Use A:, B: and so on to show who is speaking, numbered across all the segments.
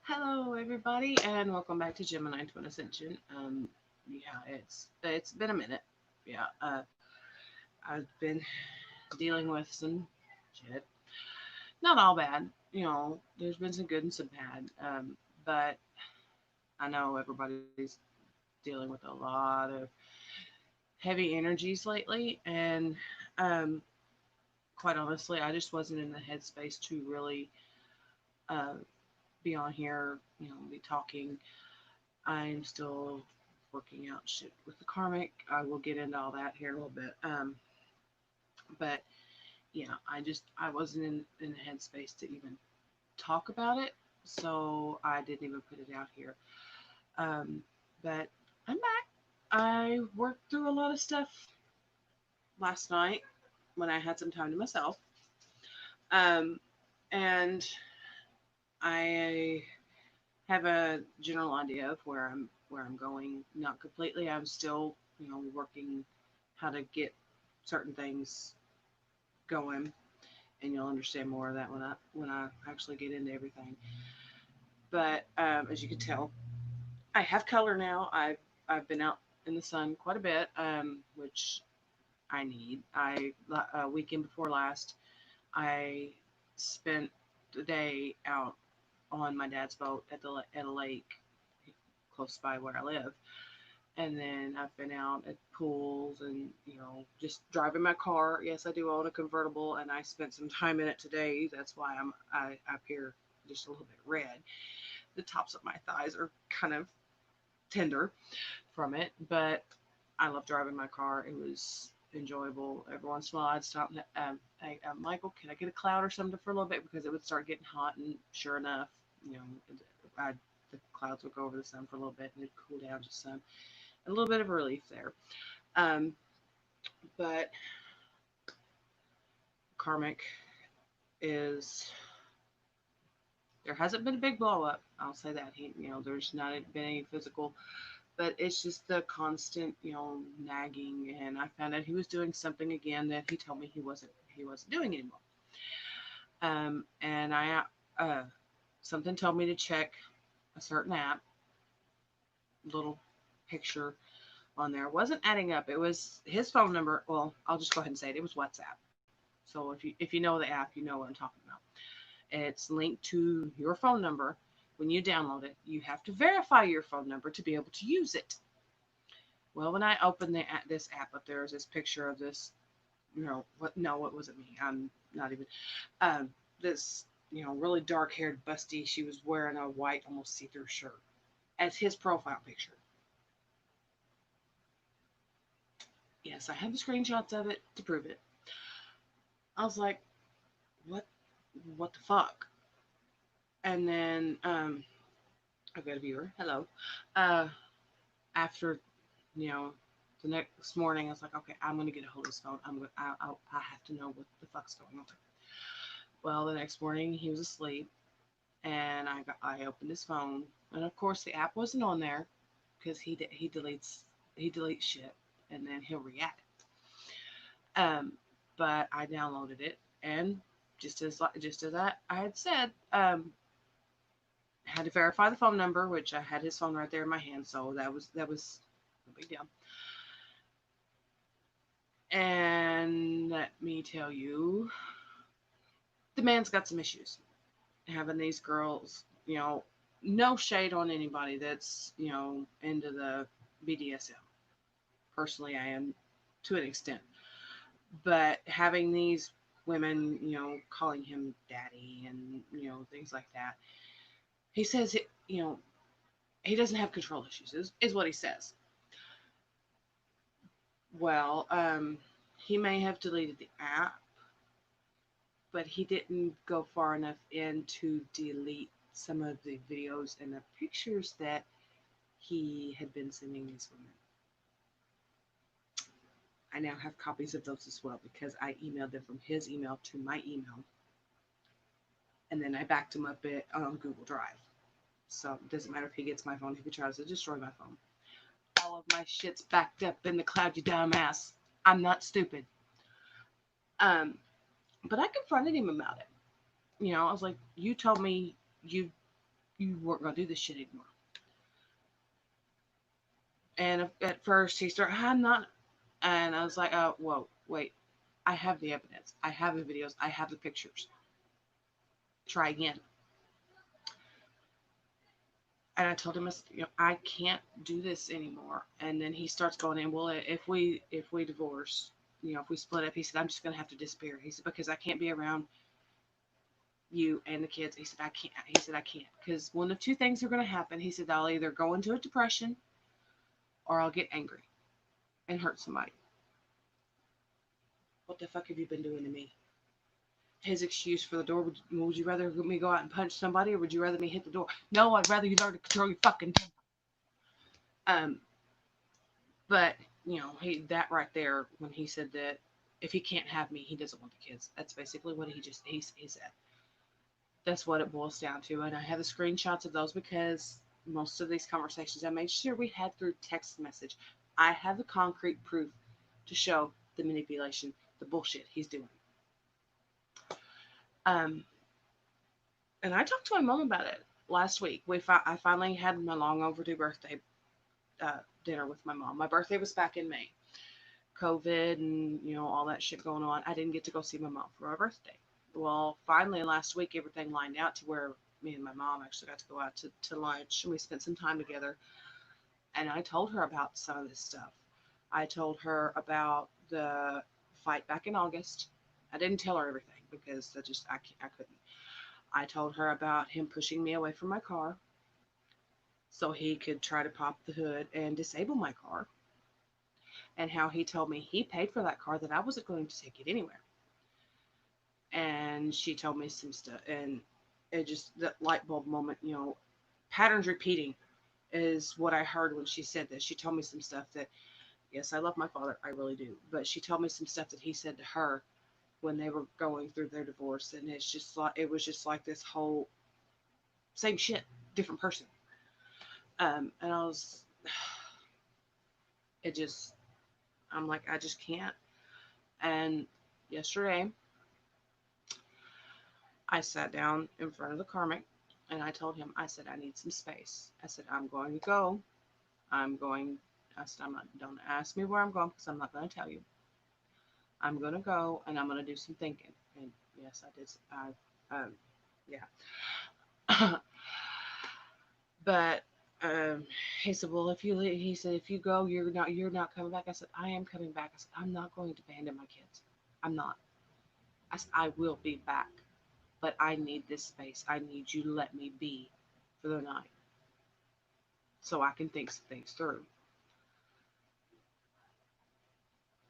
A: Hello, everybody, and welcome back to Gemini Twin Ascension. Yeah, it's been a minute. Yeah, I've been dealing with some shit. Not all bad, There's been some good and some bad. But I know everybody's dealing with a lot of heavy energies lately, and um, quite honestly, I just wasn't in the headspace to really uh, be on here, be talking. I'm still working out shit with the karmic. I will get into all that here in a little bit. But yeah, I wasn't in the headspace to even talk about it, so I didn't even put it out here. Um, but I'm back. I worked through a lot of stuff last night when I had some time to myself, um, and I have a general idea of where I'm going. Not completely. I'm still working how to get certain things going, and you'll understand more of that when I actually get into everything. But as you can tell, I have color now. I've been out in the sun quite a bit, which I need. Weekend before last, I spent the day out on my dad's boat at a lake close by where I live. And then I've been out at pools and, just driving my car. Yes, I do own a convertible, and I spent some time in it today. That's why I appear just a little bit red. The tops of my thighs are kind of tender from it, but I love driving my car. It was enjoyable. Every once in a while, I'd stop and, hey, Michael, can I get a cloud or something for a little bit, because it would start getting hot, and sure enough, you know, I'd, the clouds would go over the sun for a little bit, and it'd cool down just some. A little bit of a relief there. Um, but karmic is there hasn't been a big blow up. I'll say that there's not been any physical, but it's just the constant nagging. And I found out he was doing something again that he told me he wasn't doing anymore. And I something told me to check a certain app, little picture on there wasn't adding up. It was his phone number. Well, I'll just go ahead and say it. It was WhatsApp. So if you know the app, you know what I'm talking about. It's linked to your phone number. When you download it, you have to verify your phone number to be able to use it. Well, when I opened this app up, there was this picture of this. What? No, it wasn't me. I'm not even. This really dark haired busty. She was wearing a white, almost see through shirt as his profile picture. Yes, I have the screenshots of it to prove it. I was like, what? What the fuck? And then I've got a viewer. Hello. Uh, After you know the next morning, I was like, okay, I'm gonna get a hold of his phone. I have to know what the fuck's going on. Well, the next morning he was asleep, and I opened his phone, and of course the app wasn't on there because he deletes shit, and then he'll react. Um, but I downloaded it, and just as I had said, had to verify the phone number, which I had his phone right there in my hand, so that was no big deal. And let me tell you, the man's got some issues. Having these girls, no shade on anybody that's into the BDSM. Personally, I am to an extent, but having these women, calling him daddy and things like that. He says, he doesn't have control issues, is what he says. Well, he may have deleted the app, but he didn't go far enough in to delete some of the videos and the pictures that he had been sending these women. I now have copies of those as well because I emailed them from his email to my email, and then I backed them up on Google Drive. So it doesn't matter if he gets my phone, if he tries to destroy my phone. All of my shit's backed up in the cloud, you dumbass. I'm not stupid. Um, but I confronted him about it. I was like, you told me you you weren't gonna do this shit anymore. And at first he started, I'm not, and I was like, oh, whoa, wait, I have the evidence, I have the videos, I have the pictures. Try again. And I told him, I can't do this anymore. And then he starts going in, well, if we divorce, if we split up, he said, I'm just gonna have to disappear. He said, because I can't be around you and the kids. He said, I can't. He said, I can't, because one of two things are gonna happen. He said, I'll either go into a depression or I'll get angry and hurt somebody. What the fuck have you been doing to me? His excuse for the door, would you rather me go out and punch somebody, or would you rather me hit the door? No, I'd rather you learn to control your fucking temper. Um, but that right there, when he said that if he can't have me, he doesn't want the kids. That's basically what he said. That's what it boils down to. And I have the screenshots of those because most of these conversations I made sure we had through text message. I have the concrete proof to show the manipulation, the bullshit he's doing. Um, and I talked to my mom about it last week. I finally had my long overdue birthday dinner with my mom. My birthday was back in May. COVID and all that shit going on. I didn't get to go see my mom for my birthday. Well, finally last week everything lined out to where me and my mom actually got to go out to lunch, and we spent some time together. And I told her about some of this stuff. I told her about the fight back in August. I didn't tell her everything because I couldn't. I told her about him pushing me away from my car so he could try to pop the hood and disable my car, and how he told me he paid for that car, that I wasn't going to take it anywhere. And she told me some stuff, and it just, that light bulb moment, patterns repeating is what I heard when she said this. She told me some stuff that, yes, I love my father, I really do, but she told me some stuff that he said to her when they were going through their divorce, and it was just like this whole same shit, different person. And I was, it just, I'm like, I just can't. And yesterday, I sat down in front of the karmic and I told him, I said, I need some space. I said, I'm going to go. I'm going, I said, don't ask me where I'm going because I'm not going to tell you. I'm going to go and I'm going to do some thinking. And yes, I did. Yeah. But he said, well, if you leave, he said, if you go, you're not coming back. I said, I am coming back. I said, I'm not going to abandon my kids. I'm not. I said, I will be back, but I need this space. I need you to let me be for the night so I can think some things through.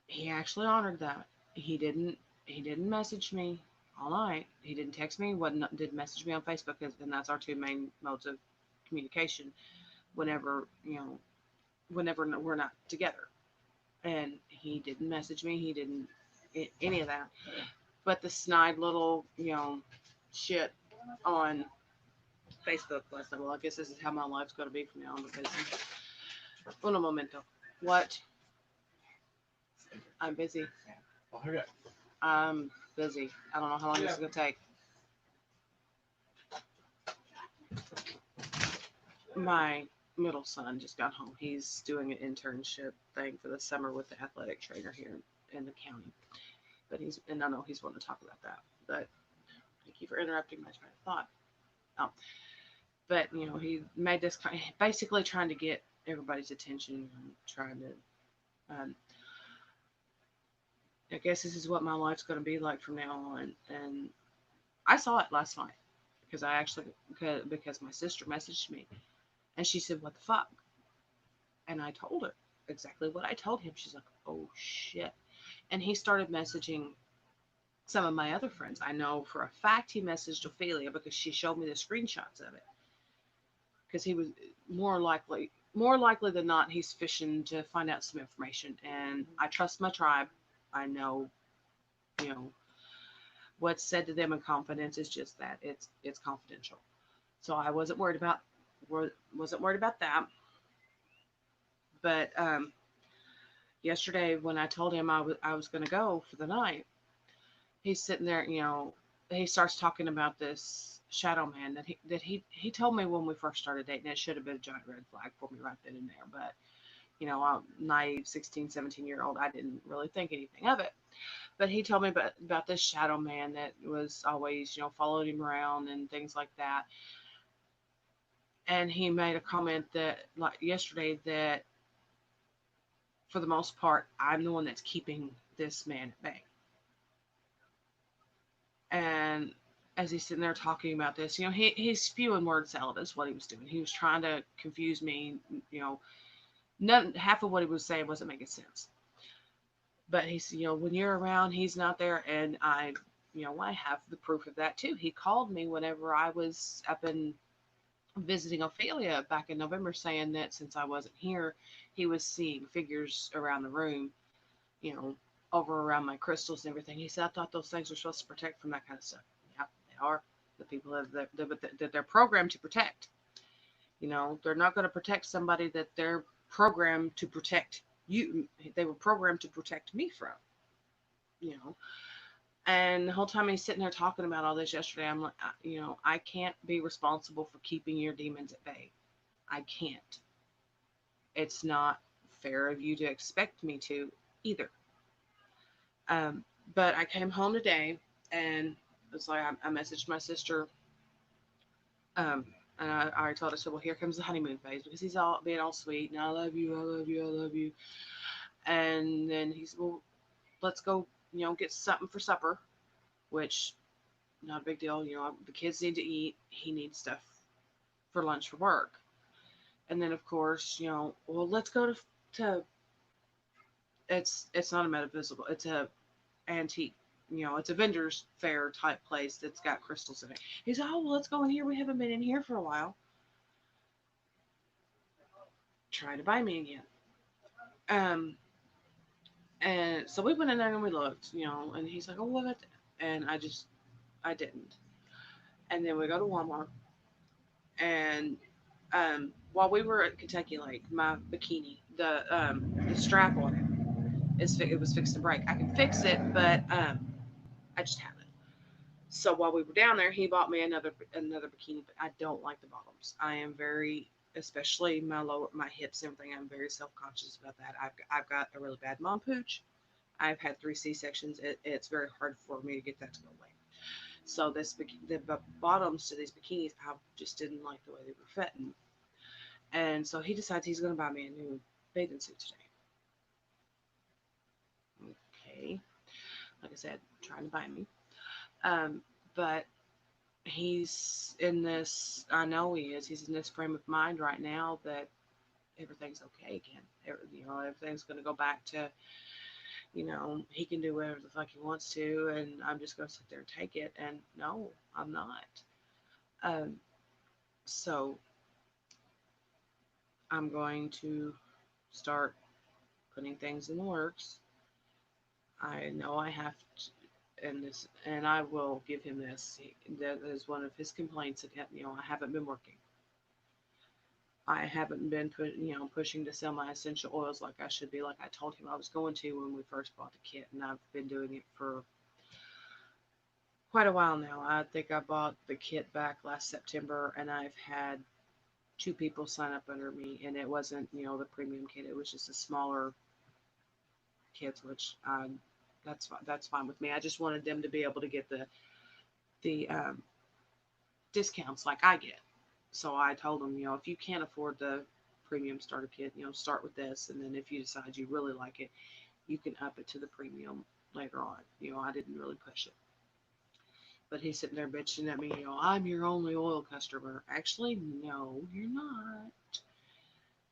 A: He actually honored that. He didn't message me all night. He didn't text me. Didn't message me on Facebook, because then that's our two main modes of communication. Whenever whenever we're not together, and he didn't message me. He didn't any of that. But the snide little shit on Facebook last night. Well, I guess this is how my life's going to be from now on, because uno momento. What? I'm busy.
B: Okay.
A: I'm busy. I don't know how long this is going to take. My middle son just got home. He's doing an internship thing for the summer with the athletic trainer here in the county. But and I know he's wanting to talk about that. But thank you for interrupting my train of thought. Oh, but he made this basically trying to get everybody's attention, and trying to. I guess this is what my life's going to be like from now on. And I saw it last night because my sister messaged me, and she said, "What the fuck?" And I told her exactly what I told him. She's like, "Oh shit!" And he started messaging some of my other friends. I know for a fact he messaged Ophelia because she showed me the screenshots of it. Because he was more likely than not, he's fishing to find out some information. And I trust my tribe. I know, what's said to them in confidence is just that it's confidential. So I wasn't worried about that. But yesterday when I told him I was going to go for the night, he's sitting there, he starts talking about this shadow man that he told me when we first started dating. It should have been a giant red flag for me right then and there, but I'm naive 16, 17-year old. I didn't really think anything of it. But he told me about this shadow man that was always, followed him around and things like that. And he made a comment that, like yesterday, that for the most part, I'm the one that's keeping this man at bay. And as he's sitting there talking about this, he's spewing word salad is what he was doing. He was trying to confuse me. Half of what he was saying wasn't making sense. But he's, when you're around, he's not there. And I have the proof of that too. He called me whenever I was up in visiting Ophelia back in November, saying that since I wasn't here, he was seeing figures around the room, you know, over around my crystals and everything. He said, I thought those things were supposed to protect from that kind of stuff. Yeah, they are. The people that they're programmed to protect. They're not going to protect somebody that they're programmed to protect you. They were programmed to protect me from, you know. And the whole time he's sitting there talking about all this yesterday, I'm like, I can't be responsible for keeping your demons at bay. I can't. It's not fair of you to expect me to either. Um, but I came home today and it's like I messaged my sister. Um, and I told her, I said, well, here comes the honeymoon phase because he's all being all sweet and I love you, I love you, I love you. And then he said, well, let's go, get something for supper, which not a big deal. The kids need to eat. He needs stuff for lunch for work. And then of course, well, let's go to it's not a metaphysical, it's a antique, it's a vendor's fair type place that's got crystals in it. He's, oh, well, let's go in here. We haven't been in here for a while. Trying to buy me again. Um, and so we went in there and we looked, and he's like, oh, what? And I didn't. And then we go to Walmart, and while we were at Kentucky Lake, my bikini, the strap on it was fixed to break. I can fix it, but I just haven't. So while we were down there, he bought me another bikini, but I don't like the bottoms. I am very, especially my hips and everything. I'm very self conscious about that. I've got a really bad mom pooch. I've had 3 C-sections. It's very hard for me to get that to go away. So the bottoms to these bikinis, I just didn't like the way they were fitting. And so he decides he's going to buy me a new bathing suit today. Okay, like I said, trying to buy me. But he's in this, I know he is, he's in this frame of mind right now that everything's okay again. Everything's going to go back to, he can do whatever the fuck he wants to, and I'm just going to sit there and take it. And no, I'm not. Um, so I'm going to start putting things in the works. I know I have to, and I will give him this. That is one of his complaints that I haven't been working. I haven't been pushing to sell my essential oils like I should be, like I told him I was going to when we first bought the kit, and I've been doing it for quite a while now. I think I bought the kit back last September, and I've had 2 people sign up under me, and it wasn't the premium kit. It was just a smaller kit, which that's fine with me. I just wanted them to be able to get the discounts like I get. So I told them, if you can't afford the premium starter kit, start with this, and then if you decide you really like it, you can up it to the premium later on. I didn't really push it. But he's sitting there bitching at me, I'm your only oil customer. Actually, no, you're not.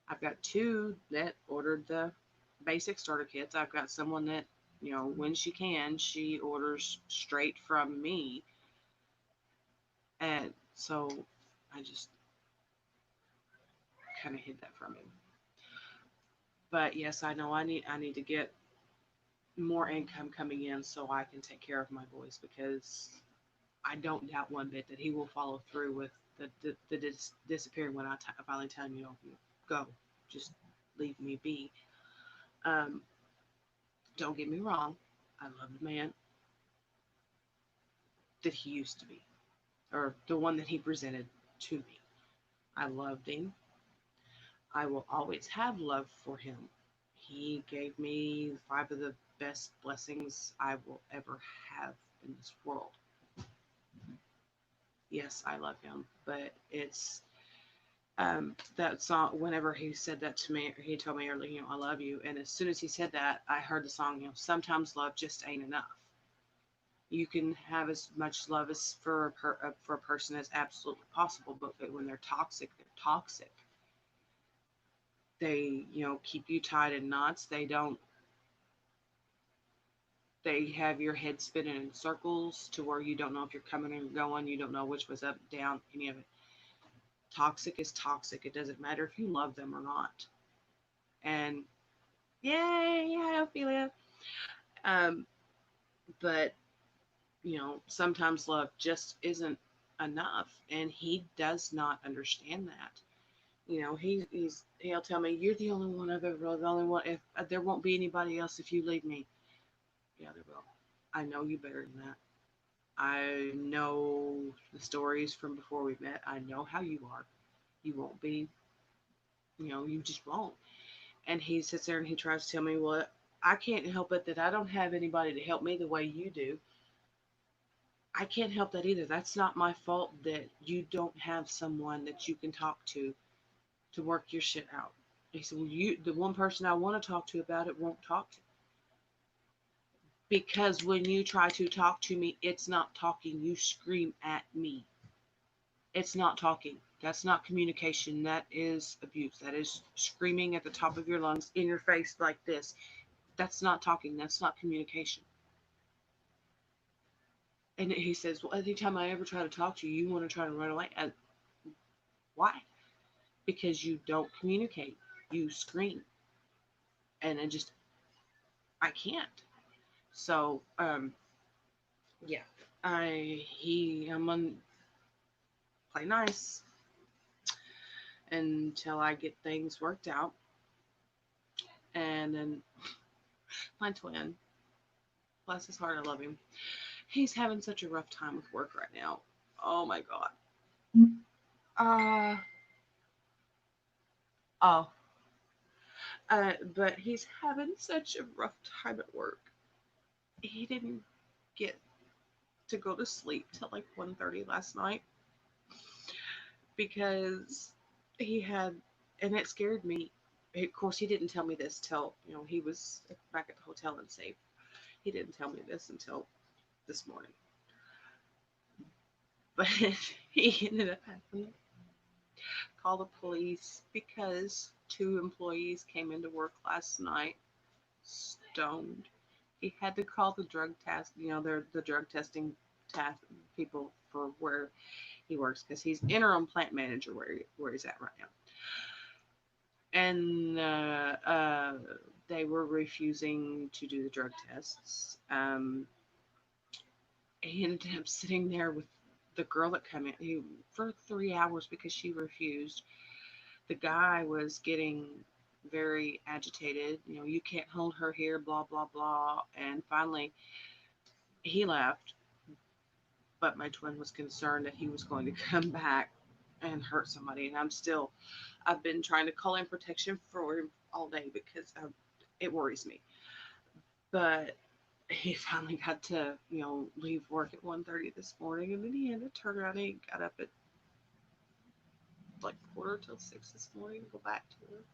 A: I've got 2 that ordered the basic starter kits. I've got someone that, when she can, she orders straight from me. And so I just kind of hid that from him. But yes, I know I need to get more income coming in so I can take care of my boys, because I don't doubt one bit that he will follow through with the disappearing when I finally tell him, go, just leave me be. Um, don't get me wrong, I love the man that he used to be. or the one that he presented to me. I loved him. I will always have love for him. He gave me five of the best blessings I will ever have in this world. Yes, I love him, but it's that song. Whenever he said that to me, he told me earlier, I love you. And as soon as he said that, I heard the song. Sometimes love just ain't enough. You can have as much love as for a person as absolutely possible, but when they're toxic, they're toxic. They keep you tied in knots. They have your head spinning in circles to where you don't know if you're coming or going. You don't know which was up, down, any of it. Toxic is toxic. It doesn't matter if you love them or not. And yay, hi Ophelia. Um, but sometimes love just isn't enough, and he does not understand that. He'll tell me, "You're the only one I've ever loved. The only one. If there won't be anybody else if you leave me." Yeah, there will. I know you better than that. I know the stories from before we met. I know how you are. You won't be. You just won't. And he sits there and he tries to tell me, "Well, I can't help it that I don't have anybody to help me the way you do." I can't help that either. That's not my fault that you don't have someone that you can talk to work your shit out. He said, "Well, the one person I want to talk to about it won't talk to, because when you try to talk to me, it's not talking. You scream at me. It's not talking. That's not communication. That is abuse. That is screaming at the top of your lungs in your face like this. That's not talking. That's not communication." And he says, "Well, anytime I ever try to talk to you, you want to try to run away." Why? Because you don't communicate. You scream. And I can't. So, yeah. I'm gonna play nice until I get things worked out. And then my twin, bless his heart, I love him. He's having such a rough time with work right now. Oh my god. Uh oh. But he's having such a rough time at work. He didn't get to go to sleep till like 1:30 last night because he had, and it scared me. Of course, he didn't tell me this till he was back at the hotel and safe. He didn't tell me this until this morning. But he ended up having to call the police because two employees came into work last night stoned. He had to call the drug test. They're the drug testing task people for where he works, because he's interim plant manager where he's at right now. And they were refusing to do the drug tests. He ended up sitting there with the girl that came in for 3 hours because she refused. The guy was getting very agitated. You can't hold her here, blah, blah, blah. And finally, he left. But my twin was concerned that he was going to come back and hurt somebody. And I've been trying to call in protection for him all day because it worries me. But he finally got to, leave work at 1:30 this morning, and then he had to turn around and he got up at like 4:45 this morning to go back to work.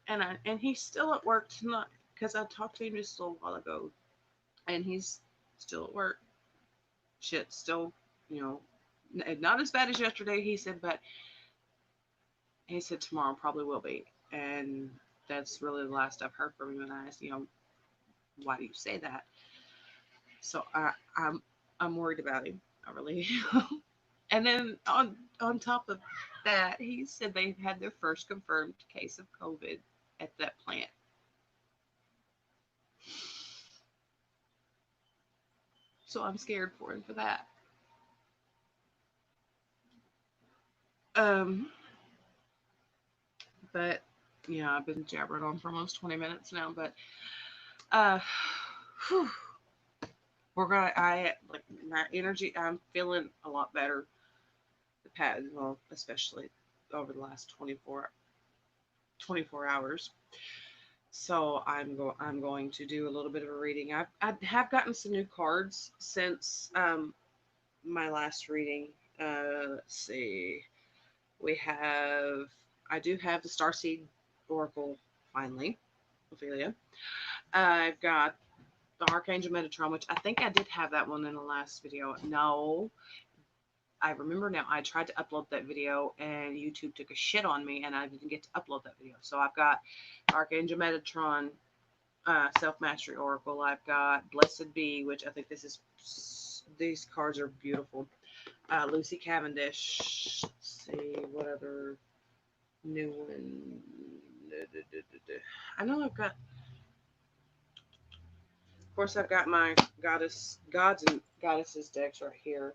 A: And he's still at work tonight because I talked to him just a little while ago, and he's still at work. Shit, still, you know, not as bad as yesterday, he said, but he said tomorrow probably will be. And that's really the last I've heard from him. And I asked, why do you say that? So I'm worried about him. I really am. And then on top of that, he said they've had their first confirmed case of COVID at that plant. So I'm scared for him for that. Um, but yeah, I've been jabbering on for almost 20 minutes now. But uh, whew, I like my energy. I'm feeling a lot better. The past, well, especially over the last 24 hours. So I'm going to do a little bit of a reading. I have gotten some new cards since my last reading. Let's see. We have I do have the Starseed Oracle finally, Ophelia. I've got the Archangel Metatron, which I think I did have that one in the last video. No, I remember now. I tried to upload that video and YouTube took a shit on me, and I didn't get to upload that video. So I've got Archangel Metatron, Self Mastery Oracle. I've got Blessed Be, which I think these cards are beautiful. Lucy Cavendish. Let's see what other new one. I know I've got. Of course, I've got my gods and goddesses decks right here.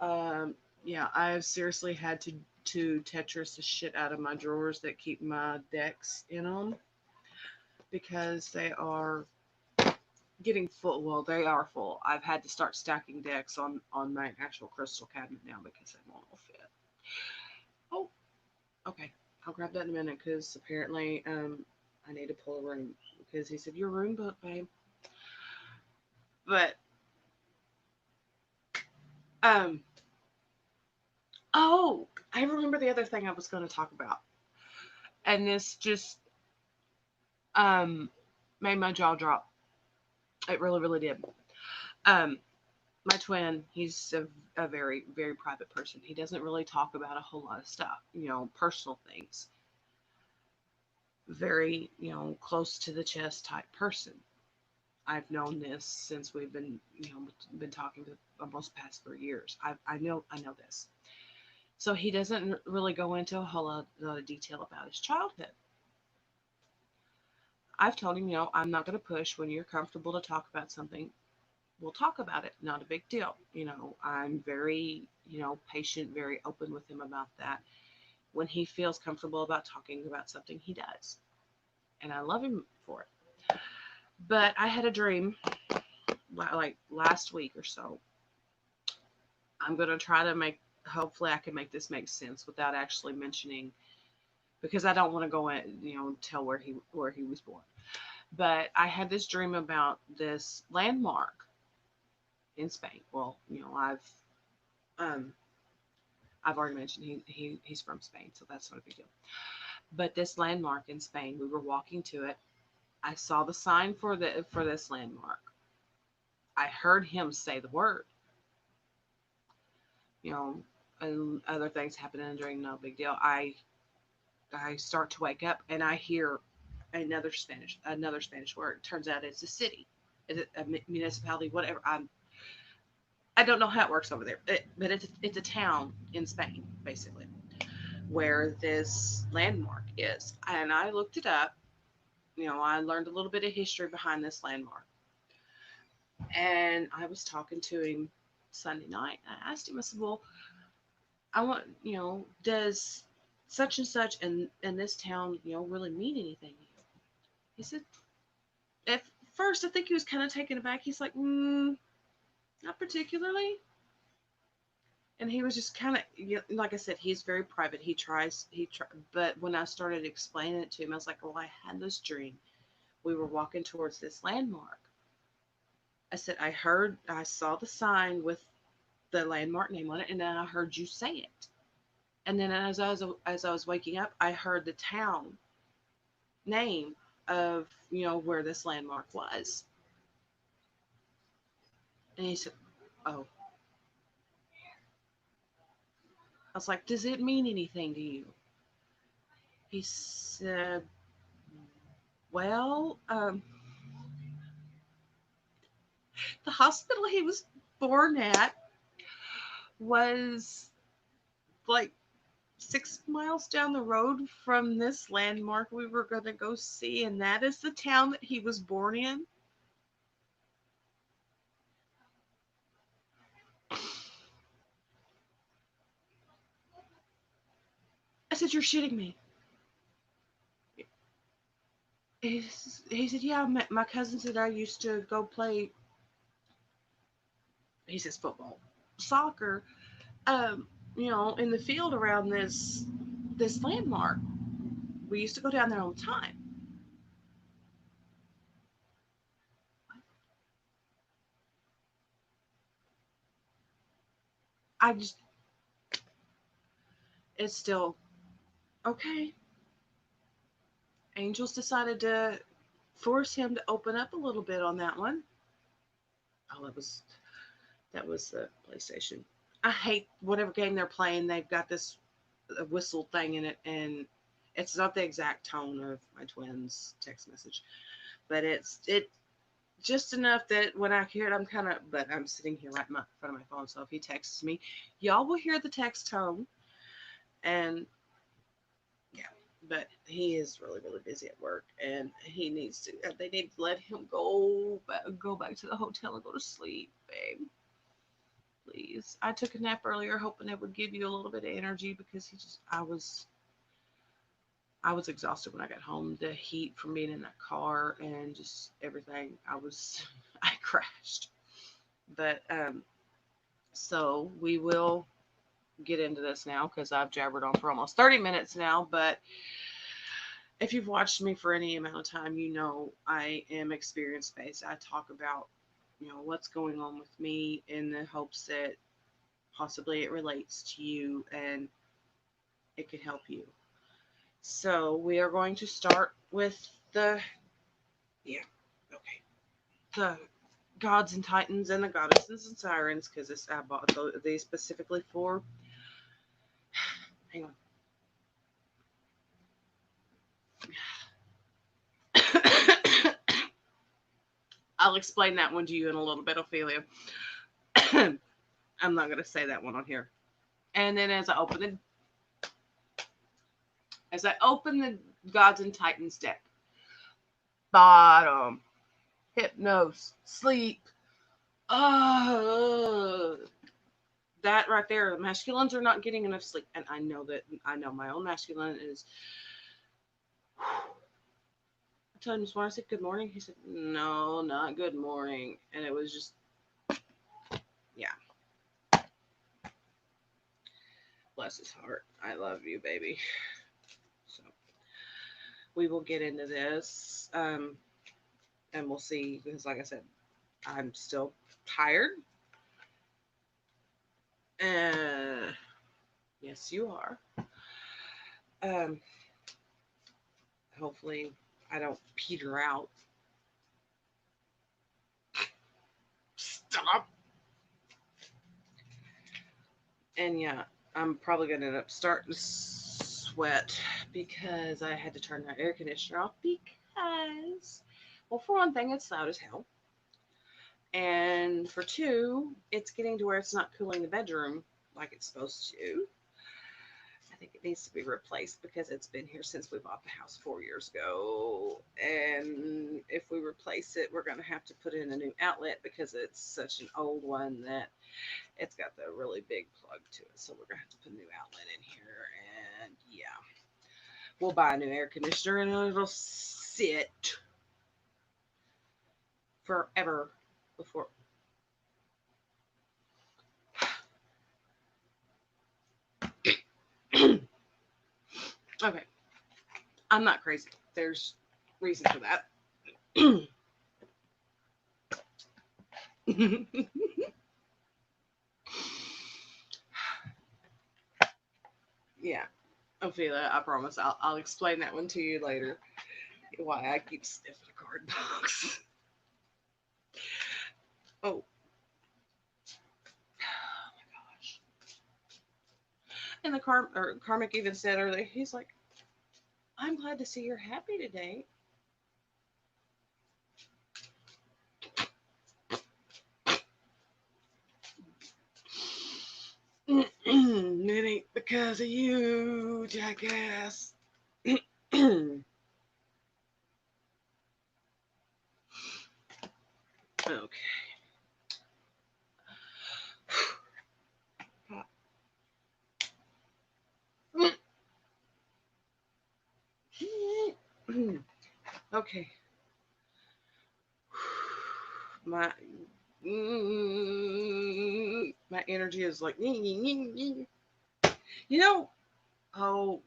A: Um, yeah, I've seriously had to Tetris the shit out of my drawers that keep my decks in them because they are getting full. Well, they are full. I've had to start stacking decks on my actual crystal cabinet now because they won't all fit. Oh, okay. I'll grab that in a minute because apparently I need to pull a room because he said your room book, babe. But um oh, I remember the other thing I was going to talk about, and this just um made my jaw drop. It really, really did. Um, my twin, he's a very, very private person. He doesn't really talk about a whole lot of stuff, personal things. Very, close to the chest type person. I've known this since we've been talking for almost past 3 years. I know this. So he doesn't really go into a whole lot of detail about his childhood. I've told him, I'm not going to push when you're comfortable to talk about something. We'll talk about it. Not a big deal. I'm very, patient, very open with him about that. When he feels comfortable about talking about something, he does. And I love him for it. But I had a dream like last week or so. I'm going to try to hopefully I can make this make sense without actually mentioning, because I don't want to go in, tell where he was born. But I had this dream about this landmark in Spain. Well, um I've already mentioned he's from Spain, so that's not a big deal. But this landmark in Spain, we were walking to it. I saw the sign for this landmark. I heard him say the word, you know, and other things happening in the dream, no big deal. I start to wake up and I hear another Spanish word. Turns out it's a city, is it a municipality, whatever. I don't know how it works over there, but it's a town in Spain, basically, where this landmark is. And I looked it up. I learned a little bit of history behind this landmark. And I was talking to him Sunday night. I asked him, I said, well, I want, does such and such in this town, really mean anything to you? He said, at first, I think he was kind of taken aback. He's like, not particularly. And he was just kind of, like I said, he's very private. But when I started explaining it to him, I was like, well, I had this dream. We were walking towards this landmark. I said, I saw the sign with the landmark name on it, and then I heard you say it. And then as I was waking up, I heard the town name of where this landmark was. And he said, "Oh." I was like, "Does it mean anything to you?" He said, "Well, the hospital he was born at was like 6 miles down the road from this landmark we were going to go see, and that is the town that he was born in." I said, "You're shitting me." He said, "Yeah, my cousins and I used to go play he says football, soccer, um, in the field around this landmark. We used to go down there all the time. I just, it's still okay. Angels decided to force him to open up a little bit on that one. Oh, that was the PlayStation. I hate whatever game they're playing. They've got this whistle thing in it, and it's not the exact tone of my twins' text message, but it just enough that when I hear it, I'm kind of. But I'm sitting here right in front of my phone, so if he texts me, y'all will hear the text tone, and yeah. But he is really, really busy at work, and he needs to. They need to let him go back to the hotel and go to sleep, babe. Please. I took a nap earlier, hoping it would give you a little bit of energy because I was exhausted when I got home. The heat from being in that car and just everything. I crashed. But so we will get into this now because I've jabbered on for almost 30 minutes now. But if you've watched me for any amount of time, you know I am experience based. I talk about what's going on with me in the hopes that possibly it relates to you and it can help you. So we are going to start with the yeah, okay, the gods and titans and the goddesses and sirens because I bought these specifically for. Hang on. I'll explain that one to you in a little bit, Ophelia. I'm not going to say that one on here. And then as I open the gods and titans deck, bottom, hypnos, sleep, uh, that right there, masculines are not getting enough sleep, and I know my own masculine is. I told him this morning. I said good morning. He said no, not good morning, and it was just yeah. Bless his heart. I love you, baby. So we will get into this, and we'll see. Because like I said, I'm still tired. Yes, you are. Um, hopefully, I don't peter out. Stop. And yeah, I'm probably gonna end up starting to sweat because I had to turn my air conditioner off because, well, for one thing, it's loud as hell, and for two, it's getting to where it's not cooling the bedroom like it's supposed to. I think it needs to be replaced because it's been here since we bought the house 4 years ago. And if we replace it, we're going to have to put in a new outlet because it's such an old one that it's got the really big plug to it. So we're going to have to put a new outlet in here. And yeah, we'll buy a new air conditioner and it'll sit forever before. Okay, I'm not crazy. There's reason for that. Yeah, Ophelia, I promise I'll explain that one to you later. Why I keep sniffing a card box. Oh, oh my gosh. And the karmic even said earlier, he's like, I'm glad to see you're happy today. It ain't because of you, jackass. Okay. Okay. My My energy is like, you know, oh,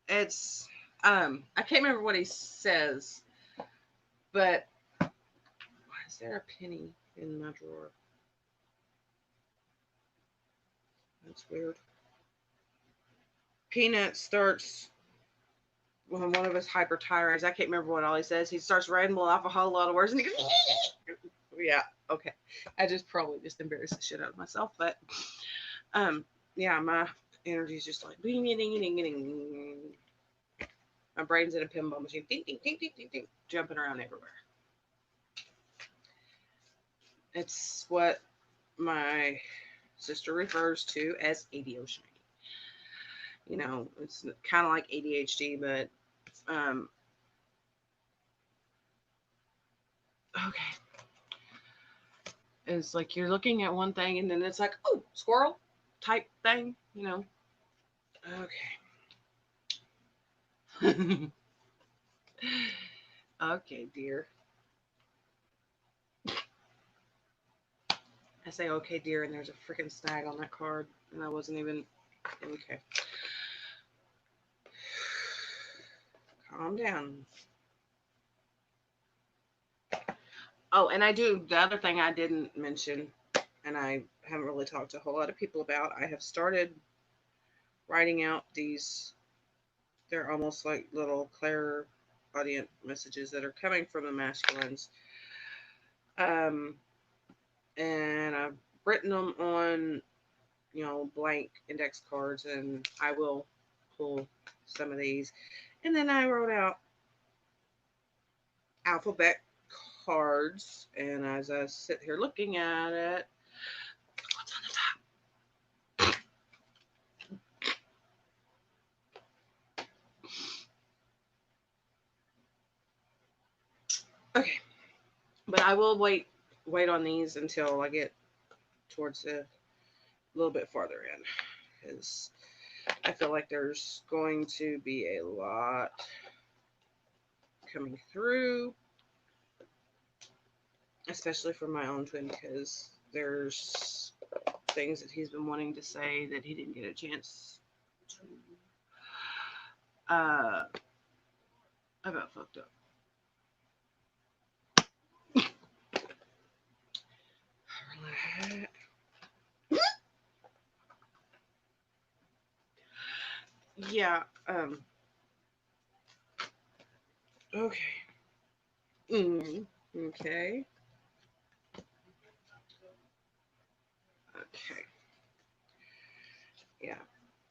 A: it's, I can't remember what he says, but why is there a penny in my drawer? That's weird. Peanut starts when one of his hyper tirades. I can't remember what all he says. He starts rambling off a whole lot of words, and he goes, yeah, okay. I just probably just embarrassed the shit out of myself, but um, yeah, my energy is just like ding ding ding ding ding. My brain's in a pinball machine, ding ding ding ding ding ding, jumping around everywhere. It's what my sister refers to as ADHD. You know, it's kind of like ADHD, but um, okay. It's like you're looking at one thing and then it's like, oh, squirrel type thing, you know. Okay. Okay, dear. I say okay, dear, and there's a freaking snag on that card, and I wasn't even okay. Calm down. Oh, and I do the other thing I didn't mention, and I haven't really talked to a whole lot of people about. I have started writing out these. They're almost like little clairaudient messages that are coming from the masculines. Um, and I've written them on, blank index cards, and I will pull some of these. And then I wrote out alphabet cards, and as I sit here looking at it, what's on the top? Okay, but I will wait on these until I get towards a little bit farther in, because I feel like there's going to be a lot coming through, especially for my own twin, because there's things that he's been wanting to say that he didn't get a chance to. I got fucked up. Yeah. Okay. Okay. Okay. Yeah.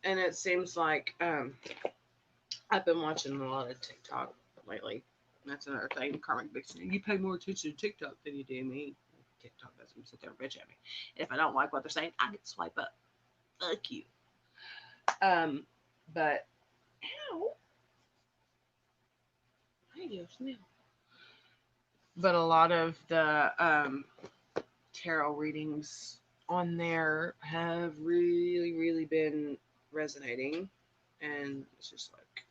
A: And it seems like I've been watching a lot of TikTok lately. That's another thing. Karmic Big saying, you pay more attention to TikTok than you do me. TikTok doesn't sit there and bitch at me. If I don't like what they're saying, I get swipe up. Fuck you. Um, but ow, I just now. But a lot of the tarot readings on there have really, really been resonating, and it's just like,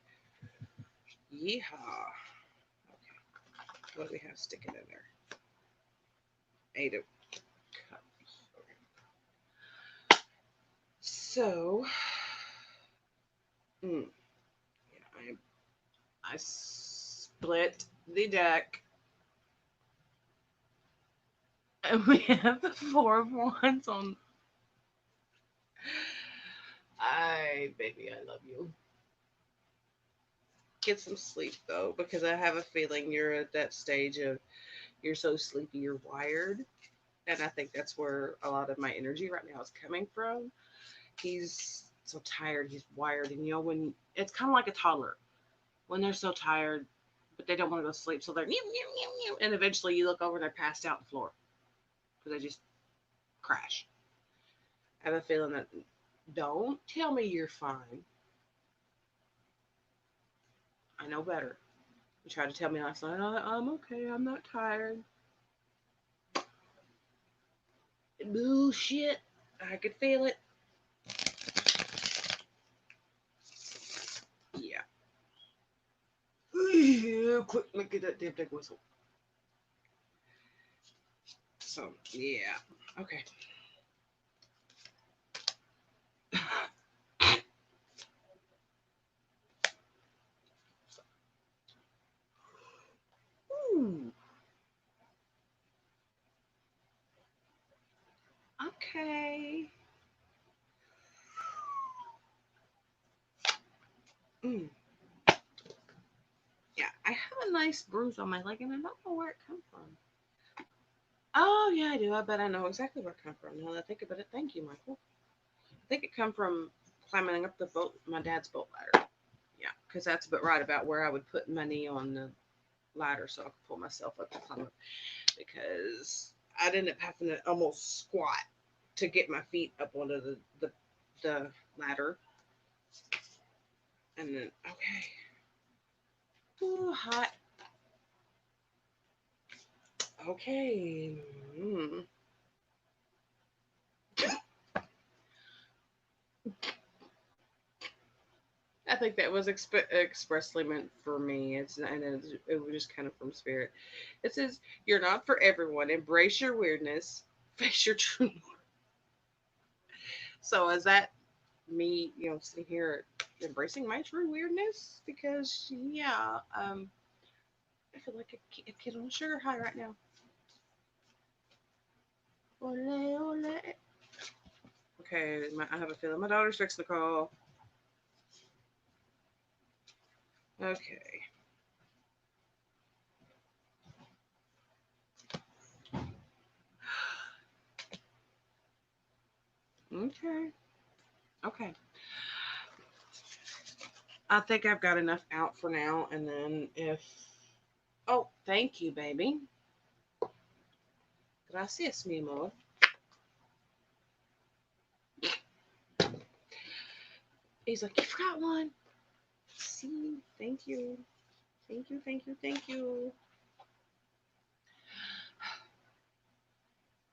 A: yeehaw. Okay, what do we have sticking in there? Eight of Cups. Okay. So, yeah, I split the deck, and we have the Four of Wands on. Baby, I love you. Get some sleep though, because I have a feeling you're at that stage of you're so sleepy, you're wired, and I think that's where a lot of my energy right now is coming from. He's so tired, he's wired, and when it's kind of like a toddler when they're so tired, but they don't want to go to sleep, so they're and eventually you look over and they're passed out on the floor because they just crash. I have a feeling that don't tell me you're fine. I know better. You tried to tell me last night, I'm okay, I'm not tired. Bullshit. I could feel it. Yeah. Quick, let me get that damn thing whistle. So yeah. Okay. Ooh, okay. Mm. Yeah, I have a nice bruise on my leg, and I don't know where it comes from. Oh yeah, I do. I bet I know exactly where it comes from. Now that I think about it, thank you, Michael. I think it come from climbing up the boat, my dad's boat ladder. Yeah, because that's about right about where I would put my knee on the ladder so I could pull myself up to climb up. Because I'd end up having to almost squat to get my feet up onto the ladder. And then okay, ooh, hot. Okay. Mm. I think that was expressly meant for me. It was just kind of from spirit. It says, "You're not for everyone. Embrace your weirdness. Face your true." So is that me? Sitting here embracing my true weirdness? Because yeah, I feel like a kid on a sugar high right now. Ole, ole. Okay, I have a feeling my daughter's fixing to call. Okay. Okay. Okay. I think I've got enough out for now, and then if oh, thank you, baby. Gracias, mi amor. He's like, you forgot one. See, thank you, thank you, thank you, thank you.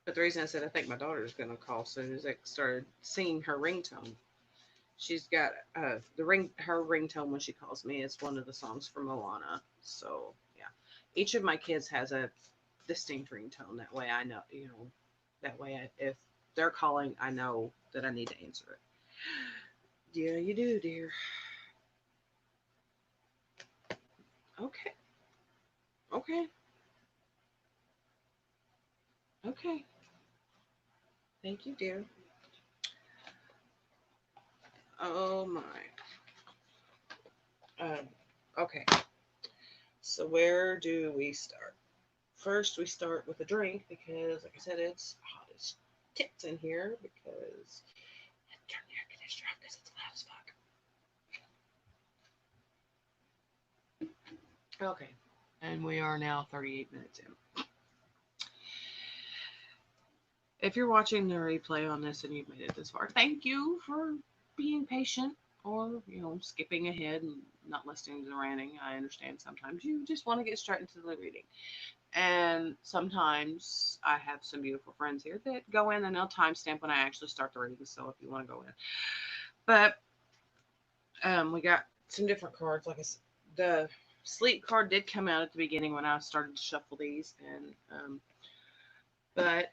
A: But the reason I said I think my daughter's gonna call soon is I started singing her ringtone. She's got her ringtone when she calls me is one of the songs from Moana. So yeah, each of my kids has a distinct ringtone. That way I know, that way if they're calling, I know that I need to answer it. Yeah, you do, dear. Okay, okay, okay. Thank you, dear. Oh my. Um, okay. So where do we start? First, we start with a drink because, like I said, it's hot as tits in here because turn the air conditioner off because it's loud as fuck. Okay. And we are now 38 minutes in. If you're watching the replay on this and you've made it this far, thank you for being patient or, skipping ahead and not listening to the ranting. I understand sometimes you just want to get straight into the reading. And sometimes I have some beautiful friends here that go in and they'll timestamp when I actually start the reading. So if you want to go in, but we got some different cards. Like I said, the sleep card did come out at the beginning when I started to shuffle these, and but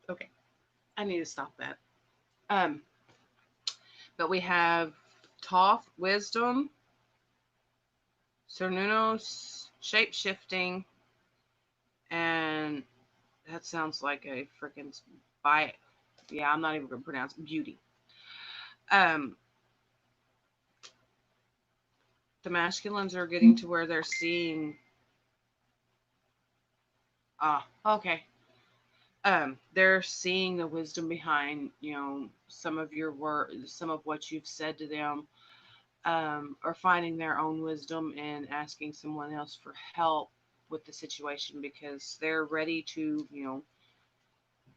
A: okay, I need to stop that. Um, but we have Toph, Wisdom, Cernunnos, Shape Shifting, and that sounds like a freaking by. Yeah, I'm not even gonna pronounce Beauty. Um, the masculines are getting to where they're seeing. Ah, okay. They're seeing the wisdom behind, some of your words, some of what you've said to them, or finding their own wisdom and asking someone else for help with the situation because they're ready to,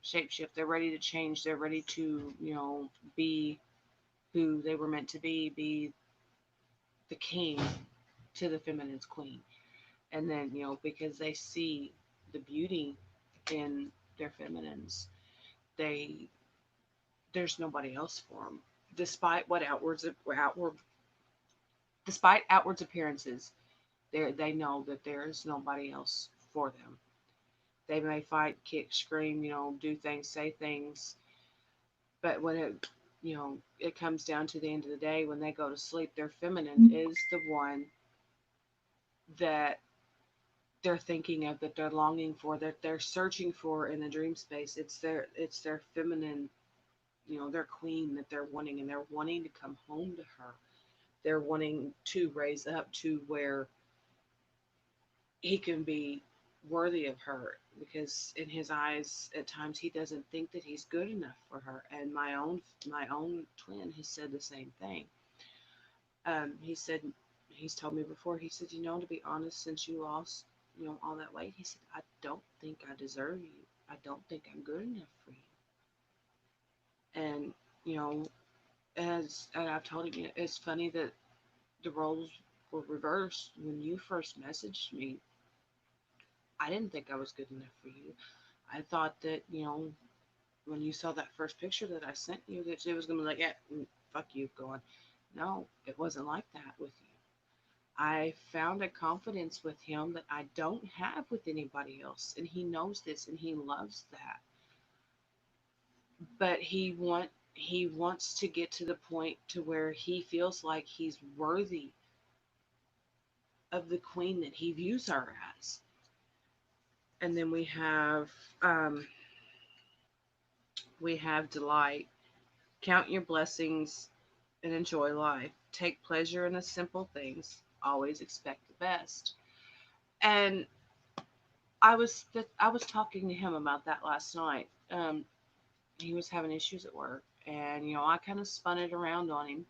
A: shapeshift. They're ready to change. They're ready to, be who they were meant to be the king to the feminine's queen. And then, because they see the beauty in their feminines, they there's nobody else for them, despite what despite outwards appearances. They know that there is nobody else for them. They may fight, kick, scream, do things, say things, but when it comes down to the end of the day, when they go to sleep, their feminine is the one that they're thinking of, that they're longing for, that they're searching for in the dream space. It's their feminine, their queen that they're wanting, and they're wanting to come home to her. They're wanting to raise up to where he can be worthy of her, because in his eyes at times he doesn't think that he's good enough for her. And my own twin has said the same thing. He said, he's told me before, he said, to be honest, since you lost all that weight, he said, I don't think I deserve you. I don't think I'm good enough for you. And as I've told him, it's funny that the roles were reversed. When you first messaged me, I didn't think I was good enough for you. I thought that, when you saw that first picture that I sent you, that it was going to be like, yeah, fuck you, go on. No, it wasn't like that with you. I found a confidence with him that I don't have with anybody else. And he knows this and he loves that. But he wants to get to the point to where he feels like he's worthy of the queen that he views her as. And then um we have delight. Count your blessings and enjoy life. Take pleasure in the simple things. Always expect the best. And I was talking to him about that last night. He was having issues at work, and I kind of spun it around on him.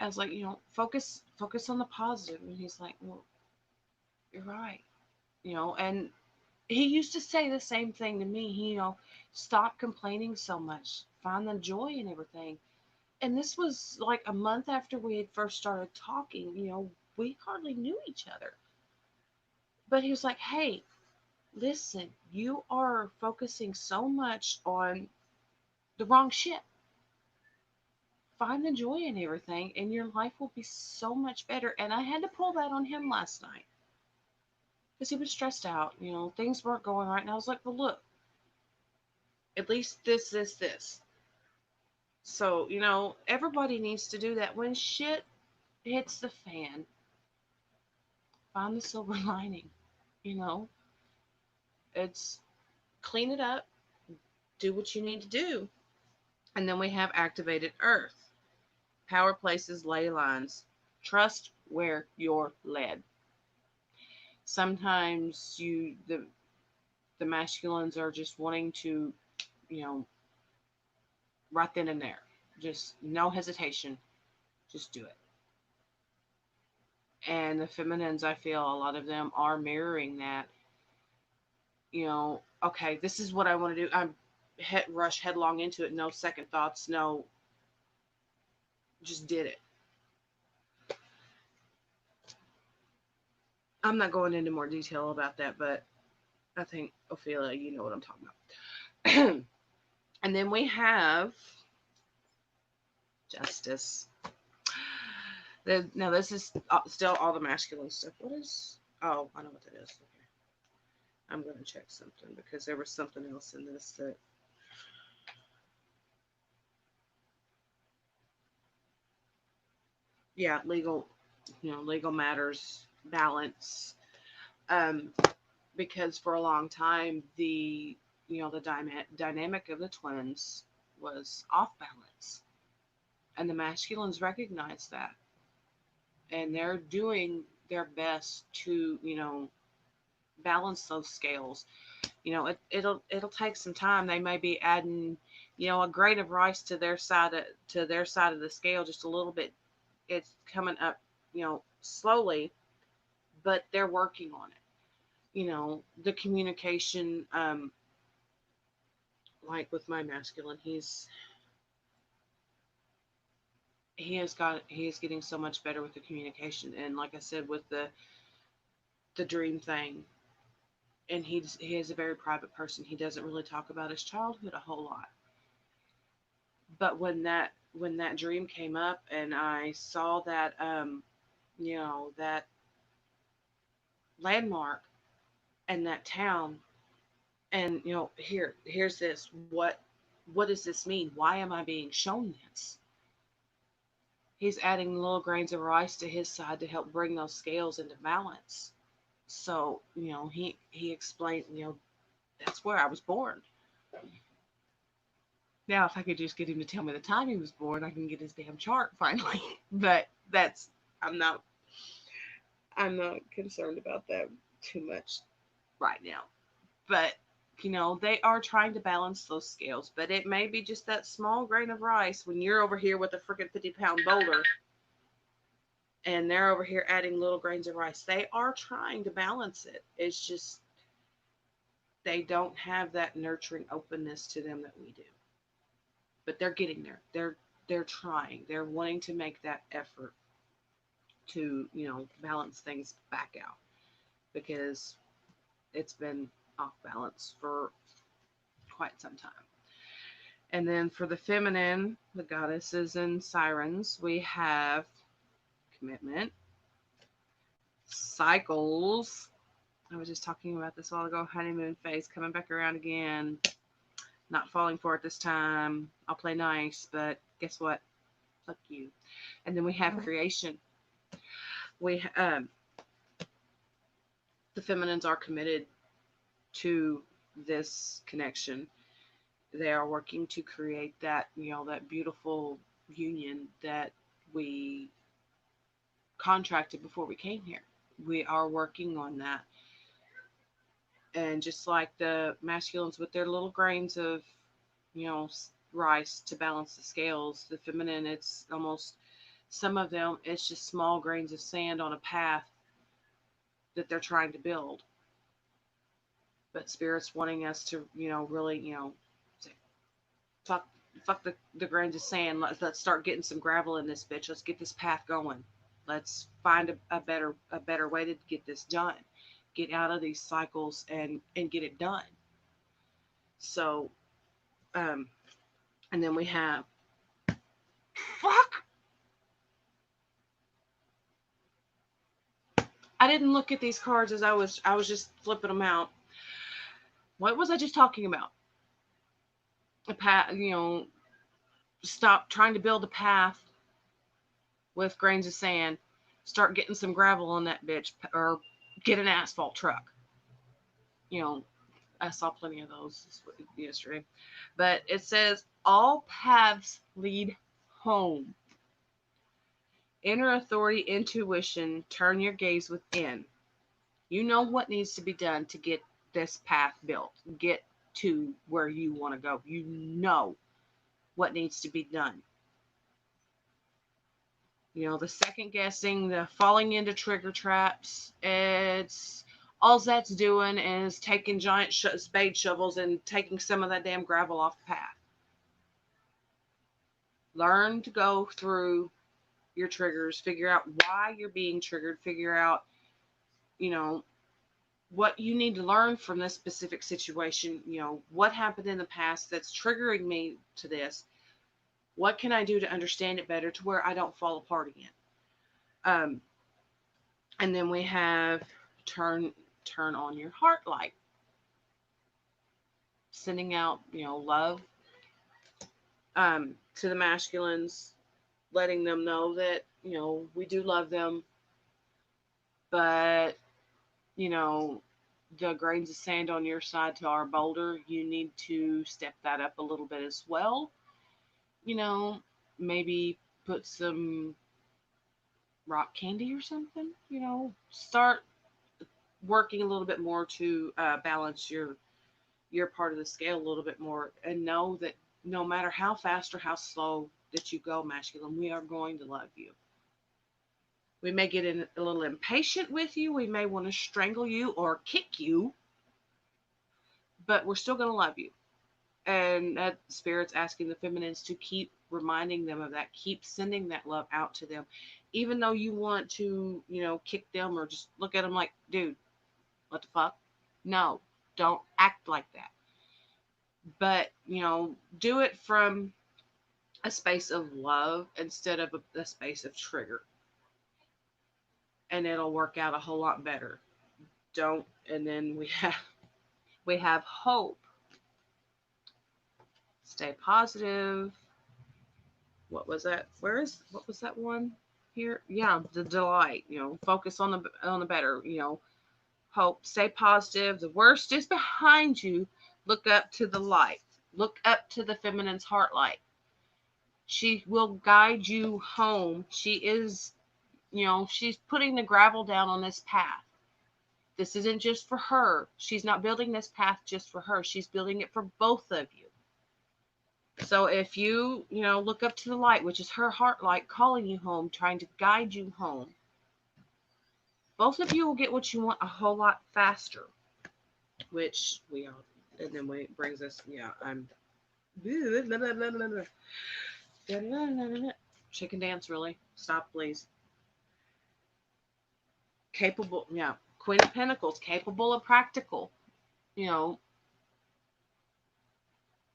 A: I was like, focus on the positive, and he's like, well, you're right, and he used to say the same thing to me. Stop complaining so much, find the joy in everything. And this was like a month after we had first started talking. We hardly knew each other, but he was like, hey, listen, you are focusing so much on the wrong shit. Find the joy in everything, and your life will be so much better. And I had to pull that on him last night because he was stressed out. Things weren't going right. And I was like, well, look, at least this. So, everybody needs to do that. When shit hits the fan, find the silver lining. You know, it's clean it up, do what you need to do. And then we have activated earth, power places, ley lines. Trust where you're led. Sometimes the masculines are just wanting to, you know, right then and there. Just no hesitation. Just do it. And the feminines, I feel a lot of them are mirroring that. Okay, this is what I want to do. I'm rush headlong into it. No second thoughts. No, just did it. I'm not going into more detail about that, but I think Ophelia, you know what I'm talking about. And then we have Justice. Now this is still all the masculine stuff. What is? Oh, I know what that is. Okay, I'm going to check something because there was something else in this that. Yeah, legal matters, balance. Um, because for a long time the dynamic of the twins was off balance, and the masculines recognize that, and they're doing their best to balance those scales. It'll take some time. They may be adding a grain of rice to their side of the scale just a little bit. It's coming up slowly, but they're working on it. The communication, like with my masculine, he is getting so much better with the communication. And like I said, with the dream thing, and he is a very private person. He doesn't really talk about his childhood a whole lot. But when that dream came up and I saw that that landmark, and that town. And here's this. What does this mean? Why am I being shown this? He's adding little grains of rice to his side to help bring those scales into balance. So, he explained, that's where I was born. Now, if I could just get him to tell me the time he was born, I can get his damn chart finally. But that's I'm not I'm not concerned about that too much right now. But they are trying to balance those scales. But it may be just that small grain of rice when you're over here with a freaking 50-pound boulder and they're over here adding little grains of rice. They are trying to balance it. It's just they don't have that nurturing openness to them that we do. But they're getting there. They're trying. They're wanting to make that effort to, balance things back out because it's been off balance for quite some time. And then for the feminine, the goddesses and sirens, we have commitment, cycles. I was just talking about this a while ago. Honeymoon phase coming back around again. Not falling for it this time. I'll play nice, but guess what? Fuck you. And then we have creation. We the feminines are committed to this connection. They are working to create that, that beautiful union that we contracted before we came here. We are working on that. And just like the masculines with their little grains of, rice to balance the scales, the feminine, it's almost, some of them, it's just small grains of sand on a path that they're trying to build. But Spirit's wanting us to, really, say, fuck, fuck the grains of sand. Let's start getting some gravel in this bitch. Let's get this path going. Let's find a better way to get this done. Get out of these cycles and get it done. So, um, and then we have fuck. I didn't look at these cards as I was just flipping them out. What was I just talking about? A path, stop trying to build a path with grains of sand. Start getting some gravel on that bitch, or get an asphalt truck. I saw plenty of those yesterday. But it says all paths lead home. Inner authority, intuition, turn your gaze within. You know what needs to be done to get this path built, get to where you want to go. You know what needs to be done. The second guessing, the falling into trigger traps, it's all that's doing is taking giant spade shovels and taking some of that damn gravel off the path. Learn to go through your triggers, figure out why you're being triggered, figure out, what you need to learn from this specific situation. What happened in the past that's triggering me to this. What can I do to understand it better to where I don't fall apart again? And then we have turn on your heart light, sending out, love to the masculines, letting them know that, we do love them, but, the grains of sand on your side to our boulder, you need to step that up a little bit as well. Maybe put some rock candy or something, start working a little bit more to balance your part of the scale a little bit more, and know that no matter how fast or how slow that you go, masculine, we are going to love you. We may get a little impatient with you. We may want to strangle you or kick you, but we're still going to love you. And that Spirit's asking the feminines to keep reminding them of that. Keep sending that love out to them. Even though you want to, kick them or just look at them like, dude, what the fuck? No, don't act like that. But, do it from a space of love instead of a space of trigger. And it'll work out a whole lot better. Don't. And then we have hope. Stay positive. What was that? What was that one here? Yeah, the delight. Focus on the better. Hope. Stay positive. The worst is behind you. Look up to the light. Look up to the feminine's heart light. She will guide you home. She's putting the gravel down on this path. This isn't just for her. She's not building this path just for her. She's building it for both of you. So if you look up to the light, which is her heart light calling you home, trying to guide you home, both of you will get what you want a whole lot faster, which we all, and then when it brings us, I'm chicken dance, really? Stop, please. Capable, yeah. Queen of Pentacles, capable of practical. You know,